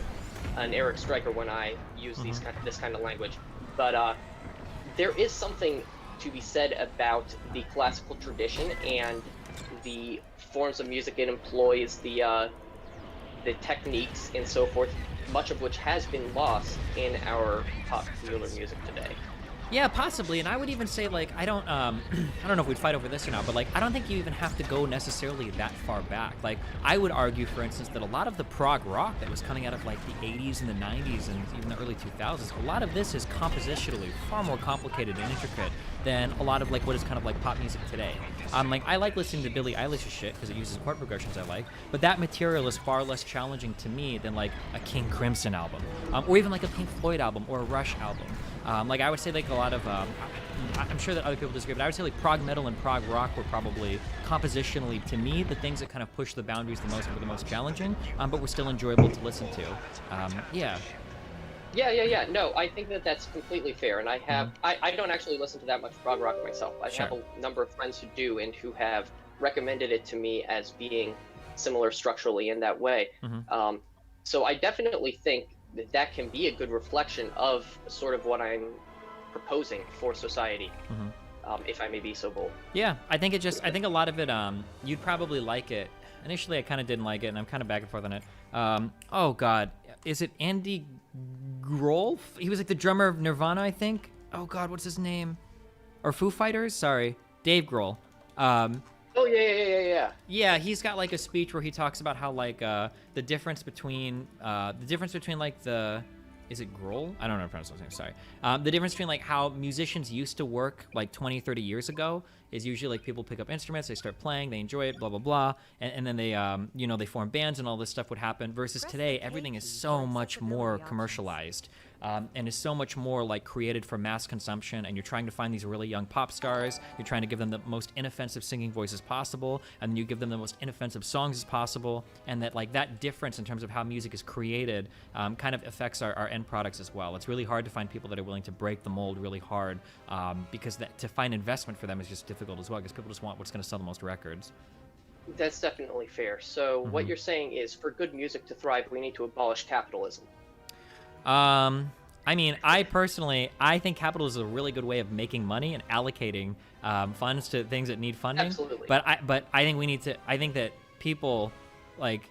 Speaker 9: Eric Stryker when I use this kind of language, but there is something to be said about the classical tradition and the forms of music it employs, the techniques and so forth, much of which has been lost in our popular music today.
Speaker 10: Yeah, possibly, and I would even say like I don't know if we'd fight over this or not, but like I don't think you even have to go necessarily that far back. Like I would argue, for instance, that a lot of the prog rock that was coming out of like the 80s and the 90s and even the early 2000s, a lot of this is compositionally far more complicated and intricate than a lot of like what is kind of like pop music today. Like I like listening to Billie Eilish's shit because it uses chord progressions I like, but that material is far less challenging to me than like a King Crimson album, or even like a Pink Floyd album or a Rush album. Like I would say like a lot of, I'm sure that other people disagree, but I would say like prog metal and prog rock were probably compositionally, to me, the things that kind of push the boundaries the most and were the most challenging, but were still enjoyable to listen to. Yeah.
Speaker 9: Yeah. No, I think that that's completely fair, and I have I don't actually listen to that much prog rock myself. I have a number of friends who do and who have recommended it to me as being similar structurally in that way. So I definitely think that can be a good reflection of sort of what I'm proposing for society, if I may be so bold.
Speaker 10: Yeah, I think a lot of it, you'd probably like it. Initially, I kind of didn't like it, and I'm kind of back and forth on it. Oh God, is it Andy Grohl? He was like the drummer of Nirvana, I think. Oh God, what's his name? Or Foo Fighters? Sorry, Dave Grohl.
Speaker 9: Oh yeah.
Speaker 10: Yeah, he's got like a speech where he talks about how like the difference between like the, is it Grohl? I don't know how to pronounce his name, sorry. The difference between like how musicians used to work like 20, 30 years ago is usually like people pick up instruments, they start playing, they enjoy it, blah, blah, blah. And then they, they form bands and all this stuff would happen versus today, everything is so much more commercialized. And is so much more like created for mass consumption, and you're trying to find these really young pop stars, you're trying to give them the most inoffensive singing voices possible, and then you give them the most inoffensive songs as possible, and that like that difference in terms of how music is created kind of affects our end products as well. It's really hard to find people that are willing to break the mold really hard, because to find investment for them is just difficult as well, because people just want what's going to sell the most records.
Speaker 9: That's definitely fair. So what you're saying is, for good music to thrive, we need to abolish capitalism.
Speaker 10: I mean, I think capitalism is a really good way of making money and allocating funds to things that need funding.
Speaker 9: Absolutely.
Speaker 10: But I think that people, like,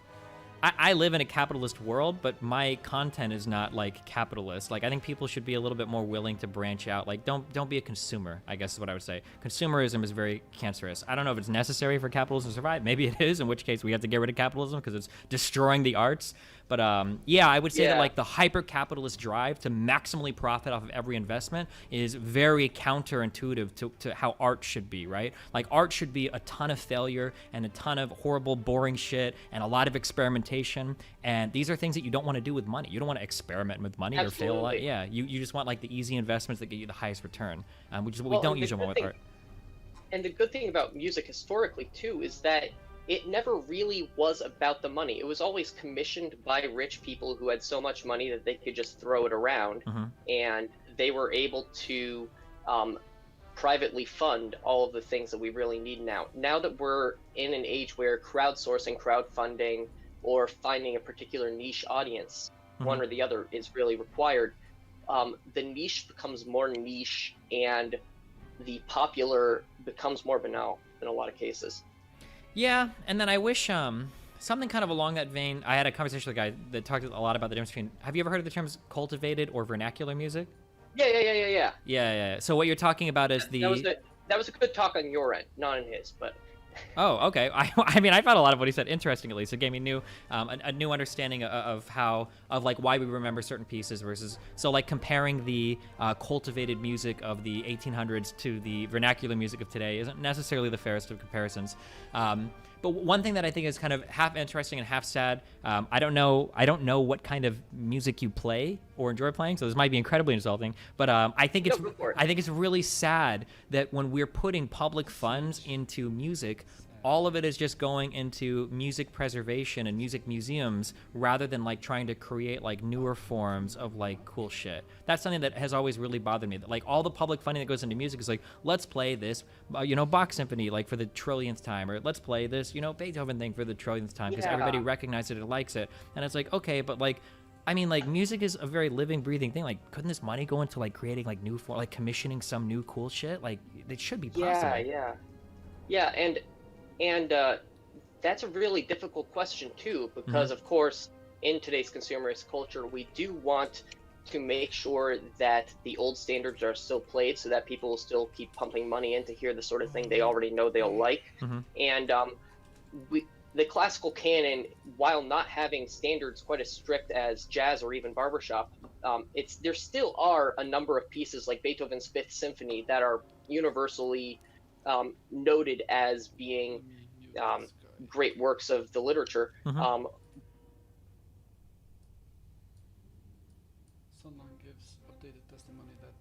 Speaker 10: I live in a capitalist world, but my content is not like capitalist. Like, I think people should be a little bit more willing to branch out. Like, don't be a consumer, I guess is what I would say. Consumerism is very cancerous. I don't know if it's necessary for capitalism to survive. Maybe it is, in which case we have to get rid of capitalism because it's destroying the arts. But yeah, I would say that like the hyper-capitalist drive to maximally profit off of every investment is very counterintuitive to how art should be, right? Like art should be a ton of failure and a ton of horrible, boring shit and a lot of experimentation. And these are things that you don't want to do with money. You don't want to experiment with money or fail a lot. Yeah, you just want like the easy investments that get you the highest return, which is what we don't usually want with art.
Speaker 9: And the good thing about music historically too is that it never really was about the money. It was always commissioned by rich people who had so much money that they could just throw it around, and they were able to privately fund all of the things that we really need now. Now that we're in an age where crowdsourcing, crowdfunding, or finding a particular niche audience, one or the other, is really required, the niche becomes more niche and the popular becomes more banal in a lot of cases.
Speaker 10: Yeah, and then I wish something kind of along that vein. I had a conversation with a guy that talked a lot about the difference between. Have you ever heard of the terms cultivated or vernacular music?
Speaker 9: Yeah.
Speaker 10: Yeah. So what you're talking about is the.
Speaker 9: That was a good talk on your end, not on his, but.
Speaker 10: Oh, okay. I mean, I found a lot of what he said interesting, at least. It gave me new, a new understanding of like why we remember certain pieces versus, so like comparing the cultivated music of the 1800s to the vernacular music of today isn't necessarily the fairest of comparisons. But one thing that I think is kind of half interesting and half sad, I don't know what kind of music you play or enjoy playing, so this might be incredibly insulting. But I think it's really sad that when we're putting public funds into music, all of it is just going into music preservation and music museums rather than like trying to create like newer forms of like cool shit. That's something that has always really bothered me. That like all the public funding that goes into music is like, let's play this, Bach symphony like for the trillionth time, or let's play this, Beethoven thing for the trillionth time because everybody recognizes it and likes it. And it's like, okay, but like, I mean, like music is a very living, breathing thing. Like, couldn't this money go into like creating like new form, like commissioning some new cool shit? Like, it should be possible.
Speaker 9: Yeah, and that's a really difficult question too, because of course, in today's consumerist culture, we do want to make sure that the old standards are still played, so that people will still keep pumping money in to hear the sort of thing they already know they'll like. And the classical canon, while not having standards quite as strict as jazz or even barbershop, there still are a number of pieces like Beethoven's Fifth Symphony that are universally noted as being great works of the literature.
Speaker 11: Someone gives updated testimony that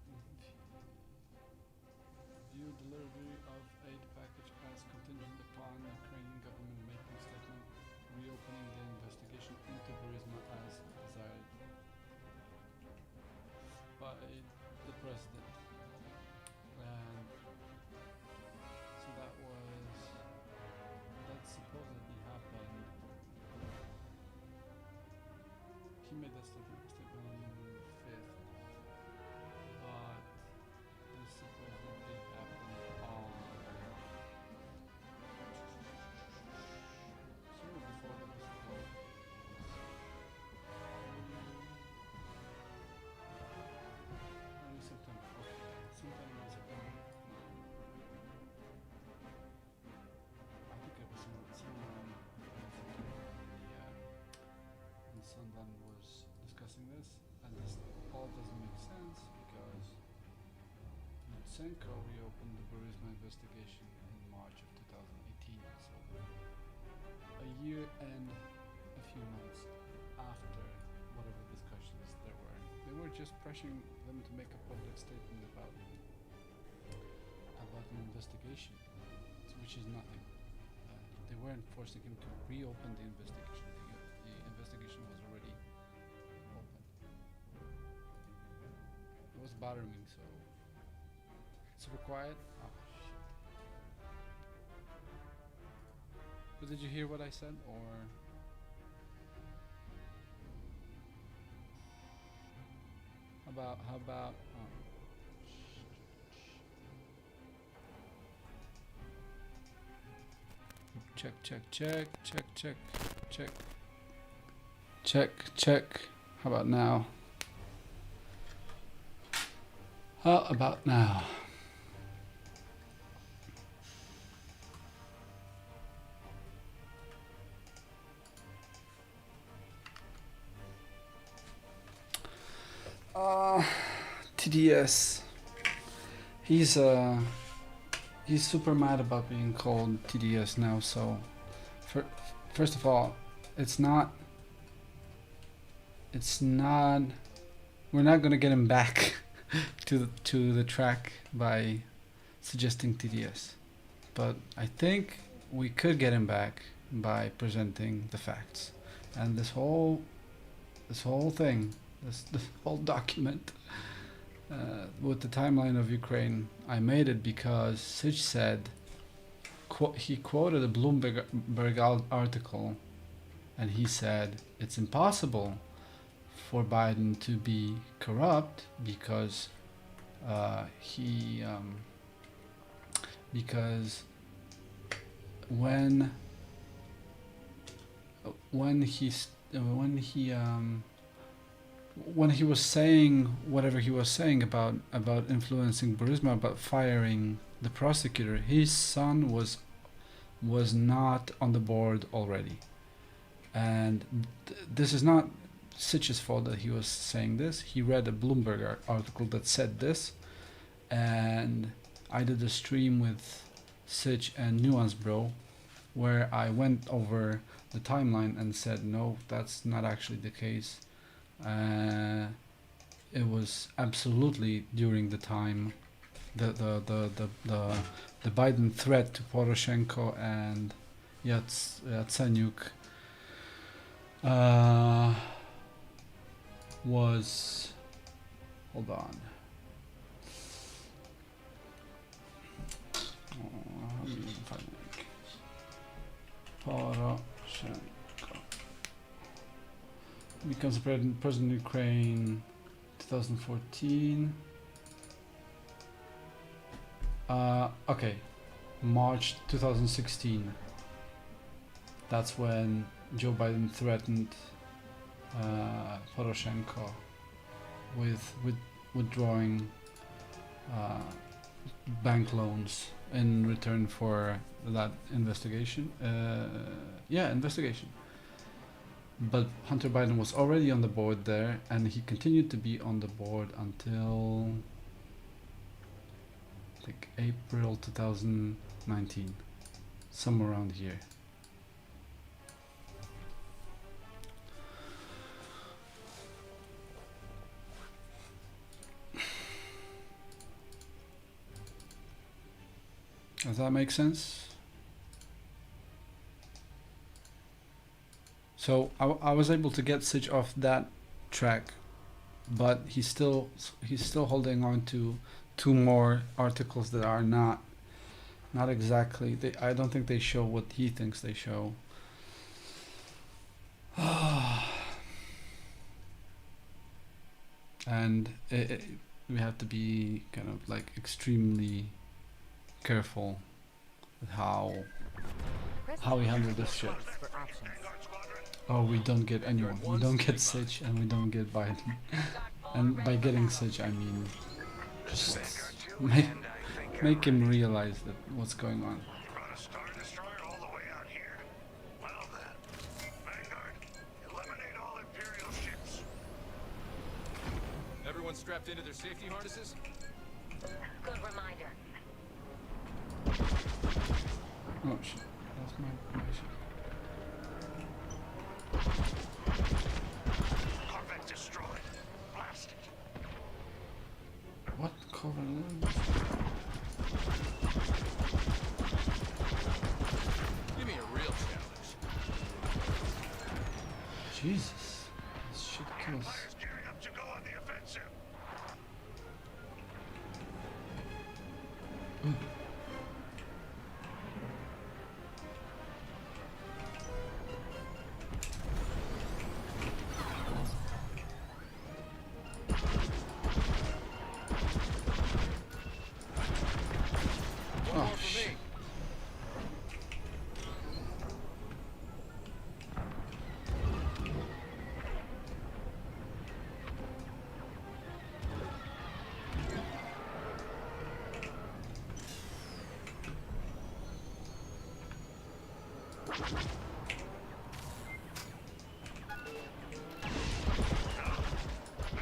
Speaker 11: viewed delivery of aid package as contingent upon Ukrainian government making statement reopening the investigation into Burisma as desired by the president. And so that supposedly happened. He made that statement on the 5th, but this supposedly happened on soon before the whistleblower. Early September. Okay, sometime in September. I think it was someone when Sundan was discussing this, and this all doesn't make sense because Lutsenko reopened the Burisma investigation in March of 2018, so a year and a few months after whatever discussions there were. They were just pressuring them to make a public statement about an investigation, which is nothing. They weren't forcing him to reopen the investigation. The investigation was already open. It was bothering me, so super quiet. Oh shit! But did you hear what I said, or? How about? Check. How about now? TDS. He's super mad about being called TDS now, so first of all, we're not gonna get him back to the track by suggesting TDS, but I think we could get him back by presenting the facts. And this whole thing, this whole document with the timeline of Ukraine, I made it because Sich said, he quoted a Bloomberg article, and he said it's impossible for Biden to be corrupt because because when he was saying whatever he was saying about influencing Burisma, about firing the prosecutor, his son was not on the board already, and this is not Sitch's fault that he was saying this. He read a Bloomberg article that said this, and I did a stream with Sitch and Nuance Bro where I went over the timeline and said no, that's not actually the case. It was absolutely during the time the Biden threat to Poroshenko and Yatsenyuk was, hold on, how do you find it? Poroshenko becomes president of Ukraine 2014. Okay, March 2016. That's when Joe Biden threatened Poroshenko with withdrawing bank loans in return for that investigation. Investigation. But Hunter Biden was already on the board there, and he continued to be on the board until I think April 2019, somewhere around here. Does that make sense? So I was able to get Sitch off that track, but he's still holding on to two more articles that are not exactly. I don't think they show what he thinks they show. And we have to be kind of like extremely careful with how we handle this shit. Oh, we don't get anyone. We don't get Sitch and we don't get Biden. And by getting Sitch, I mean just make him realize that what's going on.
Speaker 7: Brought a Star Destroyer all the way out here. Well then, Vanguard, eliminate all Imperial ships.
Speaker 6: Everyone strapped into their safety harnesses?
Speaker 4: Good reminder.
Speaker 11: Oh shit, that's my shit.
Speaker 7: Corvette destroyed. Blasted.
Speaker 11: What cover?
Speaker 6: Give me a real challenge.
Speaker 11: Jesus, this shit kills.
Speaker 7: Fire's gearing up to go on the offensive.
Speaker 11: Oh shit.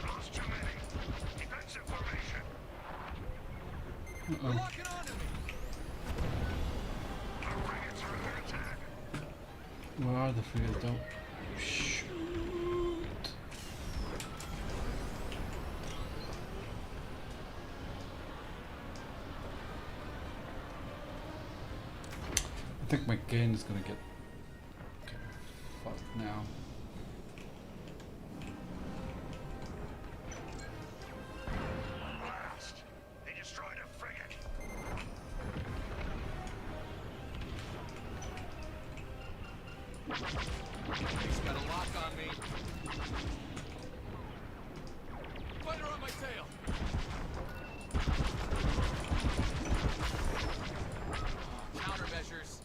Speaker 7: Lost too many. Defensive formation.
Speaker 11: Uh-oh.
Speaker 6: Lock it onto me.
Speaker 7: Our frigates are under attack.
Speaker 11: Where are the frigates though? Shoot. I think my game is gonna get fucked now.
Speaker 7: Blast. They destroyed a frigate.
Speaker 6: He's got a lock on me. Fighter on my tail. Countermeasures.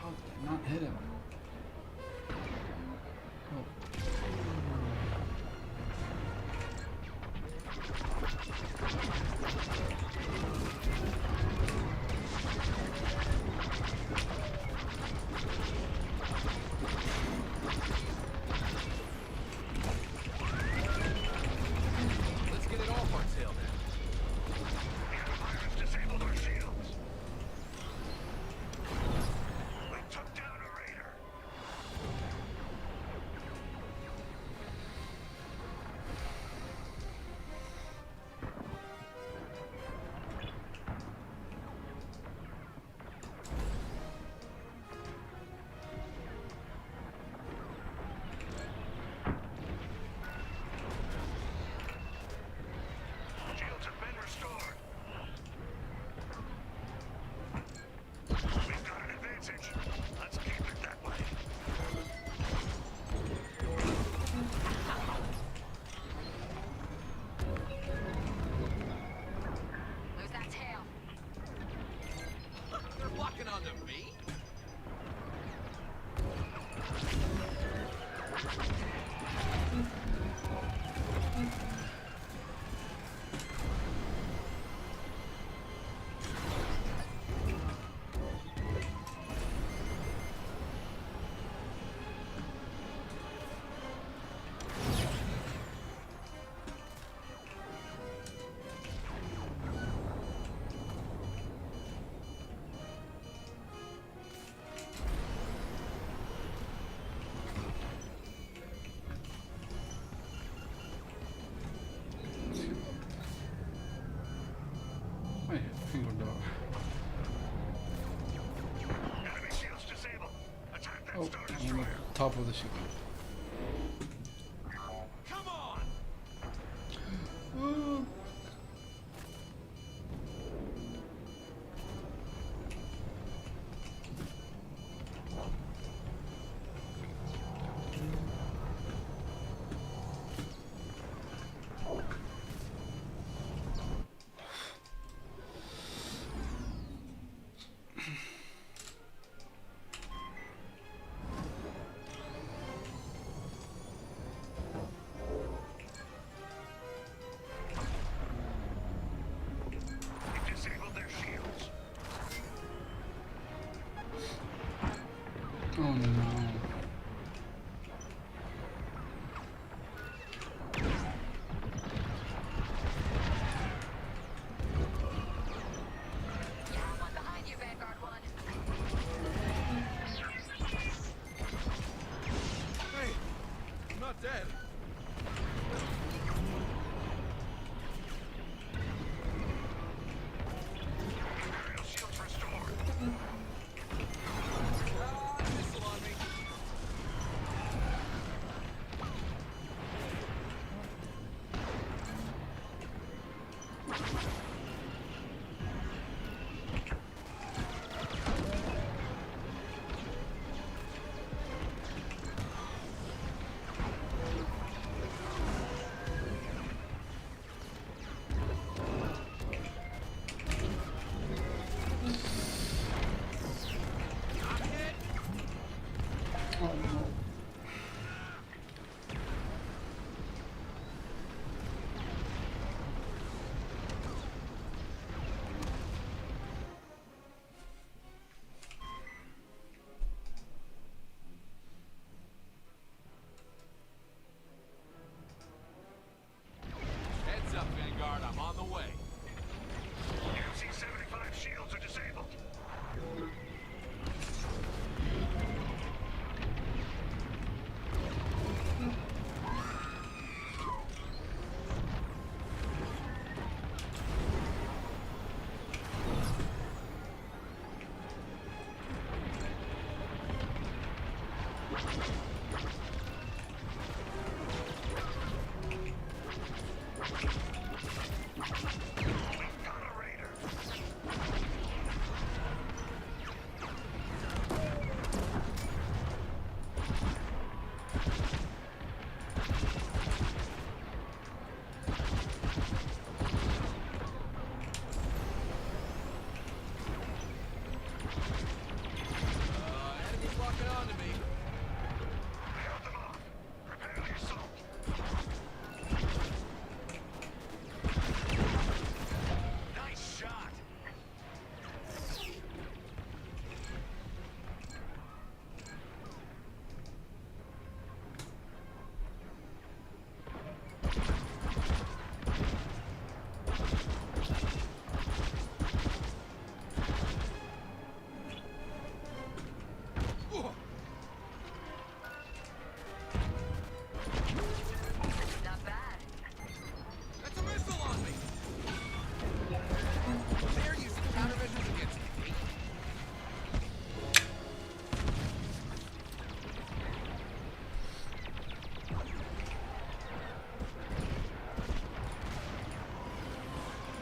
Speaker 11: How did I not hit him? Oh.
Speaker 6: Let's get it off our tail then.
Speaker 7: The Empire disabled our shields. We took down a raider. Shields have been restored. We've got an advantage. Let's keep it that way.
Speaker 4: Lose that tail.
Speaker 6: They're locking onto me?
Speaker 11: My finger door.
Speaker 7: Enemy shields disabled. Attack that
Speaker 11: Oh,
Speaker 7: Star
Speaker 11: I'm on
Speaker 7: Destroyer.
Speaker 11: the top of the ship.
Speaker 6: Come on!
Speaker 11: Oh.
Speaker 7: We disabled their shields.
Speaker 11: Oh no.
Speaker 4: You have one behind you, Vanguard 1.
Speaker 6: Hey, I'm not dead.
Speaker 7: Imperial shields restored.
Speaker 6: Missile on me.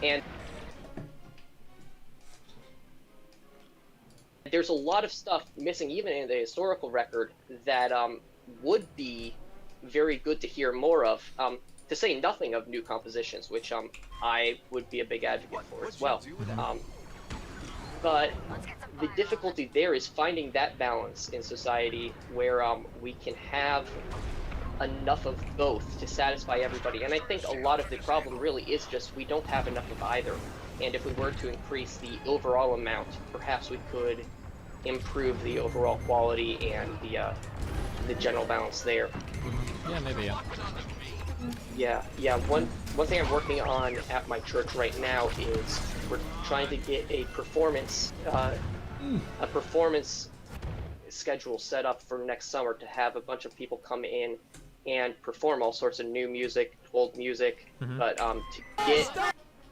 Speaker 9: And there's a lot of stuff missing even in the historical record that would be very good to hear more of, to say nothing of new compositions, which I would be a big advocate for as well. But the difficulty there is finding that balance in society where we can have enough of both to satisfy everybody. And I think a lot of the problem really is just we don't have enough of either. And if we were to increase the overall amount, perhaps we could improve the overall quality and the general balance there.
Speaker 10: Yeah, maybe, yeah.
Speaker 9: Yeah. One thing I'm working on at my church right now is we're trying to get a performance schedule set up for next summer to have a bunch of people come in and perform all sorts of new music, old music, but to get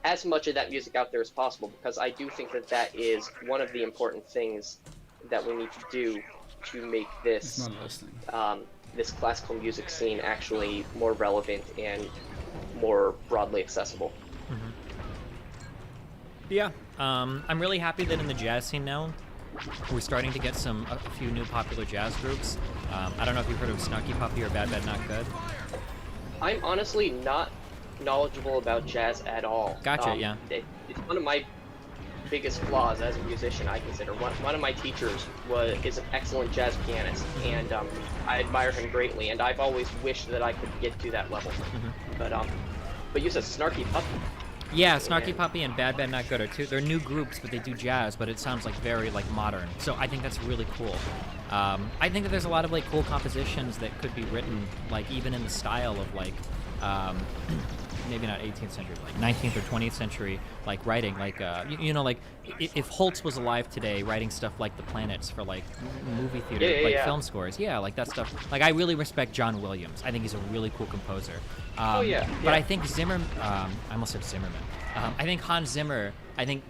Speaker 9: as much of that music out there as possible, because I do think that that is one of the important things that we need to do to make this this classical music scene actually more relevant and more broadly accessible.
Speaker 10: Yeah, I'm really happy that in the jazz scene now, we're starting to get a few new popular jazz groups. I don't know if you've heard of Snarky Puppy or Bad Bad Not Good.
Speaker 9: I'm honestly not knowledgeable about jazz at all.
Speaker 10: Gotcha, yeah.
Speaker 9: It's one of my biggest flaws as a musician, I consider. One of my teachers is an excellent jazz pianist, and I admire him greatly, and I've always wished that I could get to that level. But you said Snarky Puppy.
Speaker 10: Yeah, Snarky Puppy and Bad Bad Not Good are they're new groups, but they do jazz, but it sounds like very like modern. So I think that's really cool. I think that there's a lot of like cool compositions that could be written like even in the style of like maybe not 18th century, like 19th or 20th century, like writing, like you know, like if Holtz was alive today, writing stuff like The Planets for like movie theater, film scores, like that stuff. Like I really respect John Williams. I think he's a really cool composer. But I think I almost said Zimmerman. I think Hans Zimmer,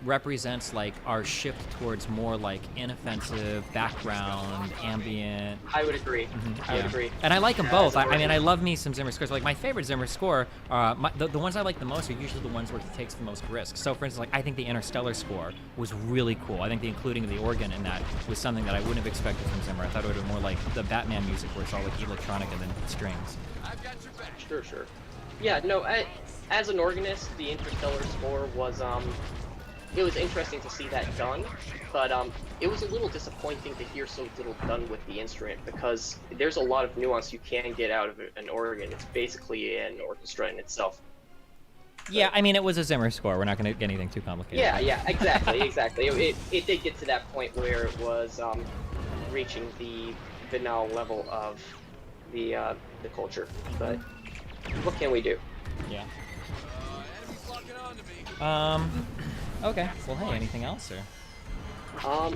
Speaker 10: represents like our shift towards more like inoffensive, background, ambient.
Speaker 9: I would agree. I would agree.
Speaker 10: And I like them both. I mean, I love me some Zimmer scores. Like my favorite Zimmer score, the ones I like the most are usually the ones where he takes the most risks. So for instance, like I think the Interstellar score was really cool. I think the including of the organ in that was something that I wouldn't have expected from Zimmer. I thought it would have been more like the Batman music where it's all like electronic and then strings.
Speaker 9: I've got your back. Sure. Yeah, no, as an organist, the Interstellar score was, it was interesting to see that done, but it was a little disappointing to hear so little done with the instrument, because there's a lot of nuance you can get out of an organ. It's basically an orchestra in itself.
Speaker 10: Yeah, I mean, it was a Zimmer score. We're not going to get anything too complicated.
Speaker 9: Yeah, exactly. It did get to that point where it was reaching the banal level of the culture, but what can we do?
Speaker 10: Yeah. Okay. Well, hey, anything else, or?
Speaker 9: I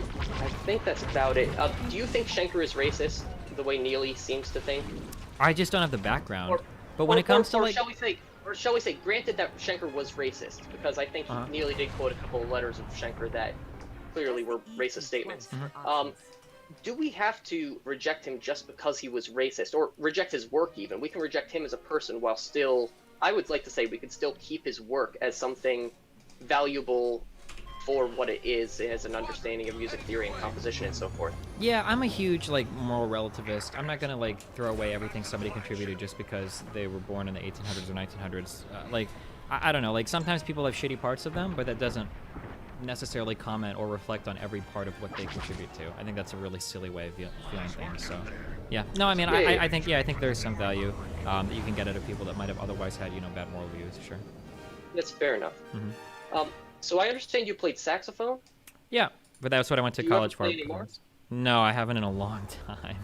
Speaker 9: think that's about it. Do you think Schenker is racist, the way Neely seems to think?
Speaker 10: I just don't have the background. But when it comes to like...
Speaker 9: shall we say, granted that Schenker was racist, because I think Neely did quote a couple of letters of Schenker that clearly were racist statements. Do we have to reject him just because he was racist, or reject his work even? We can reject him as a person while still... I would like to say we could still keep his work as something valuable for what it is as an understanding of music theory and composition and so forth.
Speaker 10: Yeah, I'm a huge like moral relativist. I'm not gonna like throw away everything somebody contributed just because they were born in the 1800s or 1900s. I don't know, like sometimes people have shitty parts of them, but that doesn't necessarily comment or reflect on every part of what they contribute to. I think that's a really silly way of viewing things. So, yeah. No, I mean, I think there's some value that you can get out of people that might have otherwise had bad moral views. Sure.
Speaker 9: That's fair enough. So I understand you played saxophone?
Speaker 10: Yeah, but that's what I went to college for.
Speaker 9: Do you ever play anymore?
Speaker 10: No, I haven't in a long time.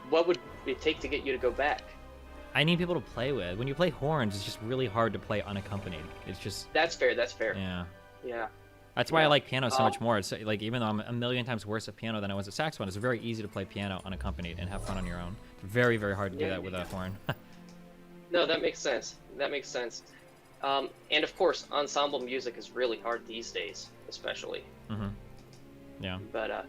Speaker 9: What would it take to get you to go back?
Speaker 10: I need people to play with. When you play horns, it's just really hard to play unaccompanied. It's just...
Speaker 9: That's fair.
Speaker 10: Yeah. That's why I like piano so much more. It's like, even though I'm a million times worse at piano than I was at saxophone, it's very easy to play piano unaccompanied and have fun on your own. It's very, very hard to do that with a horn.
Speaker 9: No, that makes sense. And of course, ensemble music is really hard these days, especially.
Speaker 10: Yeah.
Speaker 9: But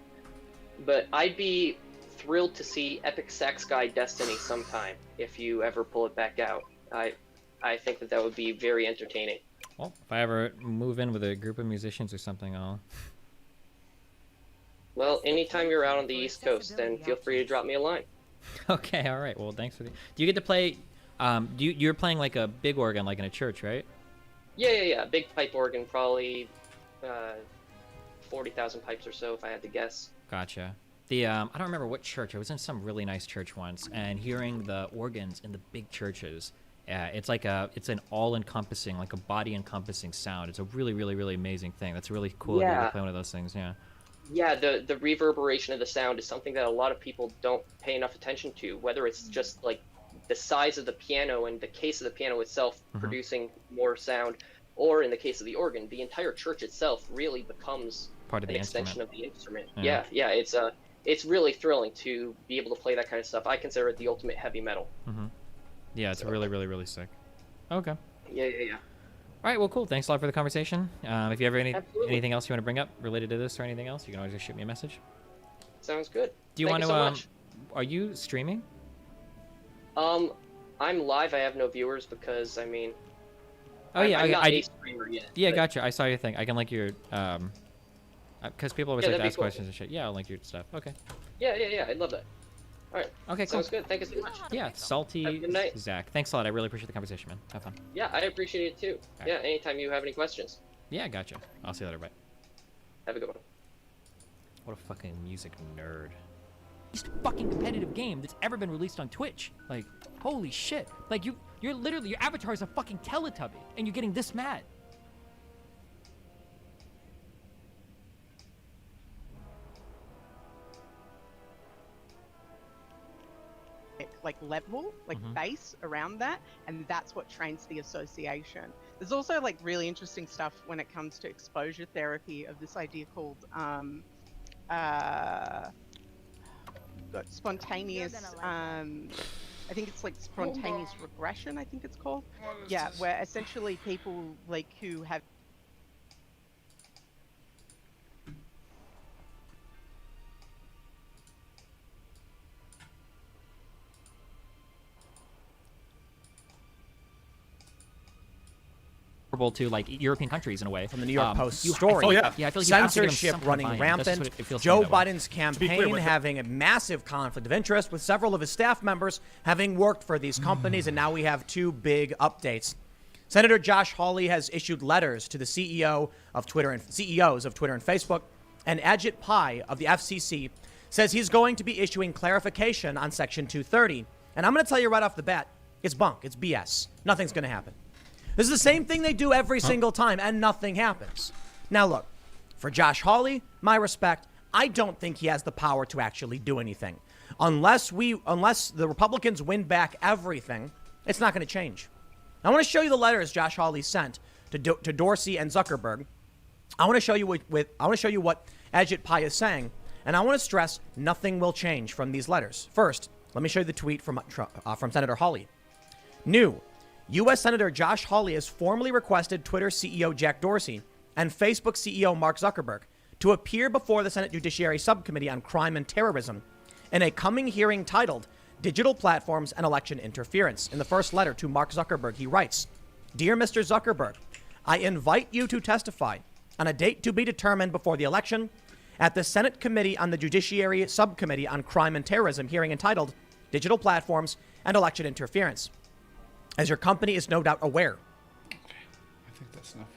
Speaker 9: I'd be thrilled to see Epic Sax Guy Destiny sometime if you ever pull it back out. I think that would be very entertaining.
Speaker 10: Well, if I ever move in with a group of musicians or something, I'll...
Speaker 9: Well, anytime you're out on the East Coast, then feel free to drop me a line.
Speaker 10: Okay, all right. Well, thanks for the... Do you get to play... you're playing like a big organ, like in a church, right?
Speaker 9: Yeah. Big pipe organ, probably 40,000 pipes or so, if I had to guess.
Speaker 10: Gotcha. The I don't remember what church. I was in some really nice church once, and hearing the organs in the big churches, it's like it's an all-encompassing, like a body-encompassing sound. It's a really, really, really amazing thing. That's really cool to be able to play one of those things. Yeah.
Speaker 9: Yeah, the reverberation of the sound is something that a lot of people don't pay enough attention to. Whether it's just like the size of the piano and the case of the piano itself producing more sound, or in the case of the organ, the entire church itself really becomes
Speaker 10: part of
Speaker 9: an
Speaker 10: the
Speaker 9: extension of the instrument.
Speaker 10: Yeah.
Speaker 9: Yeah, it's really thrilling to be able to play that kind of stuff. I consider it the ultimate heavy metal.
Speaker 10: Yeah, it's really, really, really sick. Okay.
Speaker 9: Yeah.
Speaker 10: All right, well, cool. Thanks a lot for the conversation. If you ever anything else you want to bring up related to this or anything else, you can always just shoot me a message.
Speaker 9: Sounds good.
Speaker 10: Do you
Speaker 9: Thank
Speaker 10: want to?
Speaker 9: so much.
Speaker 10: Are you streaming?
Speaker 9: I'm live. I have no viewers because I mean.
Speaker 10: Oh yeah,
Speaker 9: I'm not a streamer yet.
Speaker 10: Yeah,
Speaker 9: but...
Speaker 10: gotcha. I saw your thing. I can link your because people always like to ask
Speaker 9: cool.
Speaker 10: questions and shit. Yeah, I'll link your stuff. Okay.
Speaker 9: Yeah. I'd love that. All right.
Speaker 10: Okay, cool.
Speaker 9: Sounds good. Thank you so much.
Speaker 10: Yeah, salty
Speaker 9: Have a good night.
Speaker 10: Zach. Thanks a lot. I really appreciate the conversation, man. Have fun.
Speaker 9: Yeah, I appreciate it too.
Speaker 10: All right.
Speaker 9: Yeah, anytime you have any questions.
Speaker 10: Yeah, gotcha. I'll see you later. Bye.
Speaker 9: Have a good one.
Speaker 10: What a fucking music nerd. Least fucking competitive game that's ever been released on Twitch. Like, holy shit. Like, you're literally, your avatar is a fucking Teletubby, and you're getting this mad.
Speaker 12: Like level, like base around that, and that's what trains the association. There's also like really interesting stuff when it comes to exposure therapy of this idea called spontaneous I think it's like spontaneous regression, I think it's called. Yeah, where essentially people like who have
Speaker 10: to like European countries in a way.
Speaker 13: From the New York Post story.
Speaker 10: I feel like
Speaker 13: censorship running rampant. Joe Biden's campaign having a massive conflict of interest with several of his staff members having worked for these companies, and now we have two big updates. Senator Josh Hawley has issued letters to the CEO of Twitter and CEOs of Twitter and Facebook, and Ajit Pai of the FCC says he's going to be issuing clarification on Section 230. And I'm going to tell you right off the bat, it's bunk, it's BS. Nothing's going to happen. This is the same thing they do every single time, and nothing happens. Now, look, for Josh Hawley, my respect, I don't think he has the power to actually do anything. Unless the Republicans win back everything, it's not going to change. I want to show you the letters Josh Hawley sent to Dorsey and Zuckerberg. I want to show you what Ajit Pai is saying, and I want to stress nothing will change from these letters. First, let me show you the tweet from Senator Hawley. New. U.S. Senator Josh Hawley has formally requested Twitter CEO Jack Dorsey and Facebook CEO Mark Zuckerberg to appear before the Senate Judiciary Subcommittee on Crime and Terrorism in a coming hearing titled Digital Platforms and Election Interference. In the first letter to Mark Zuckerberg, he writes, Dear Mr. Zuckerberg, I invite you to testify on a date to be determined before the election at the Senate Committee on the Judiciary Subcommittee on Crime and Terrorism hearing entitled Digital Platforms and Election Interference. As your company is no doubt aware.
Speaker 11: Okay, I think that's enough for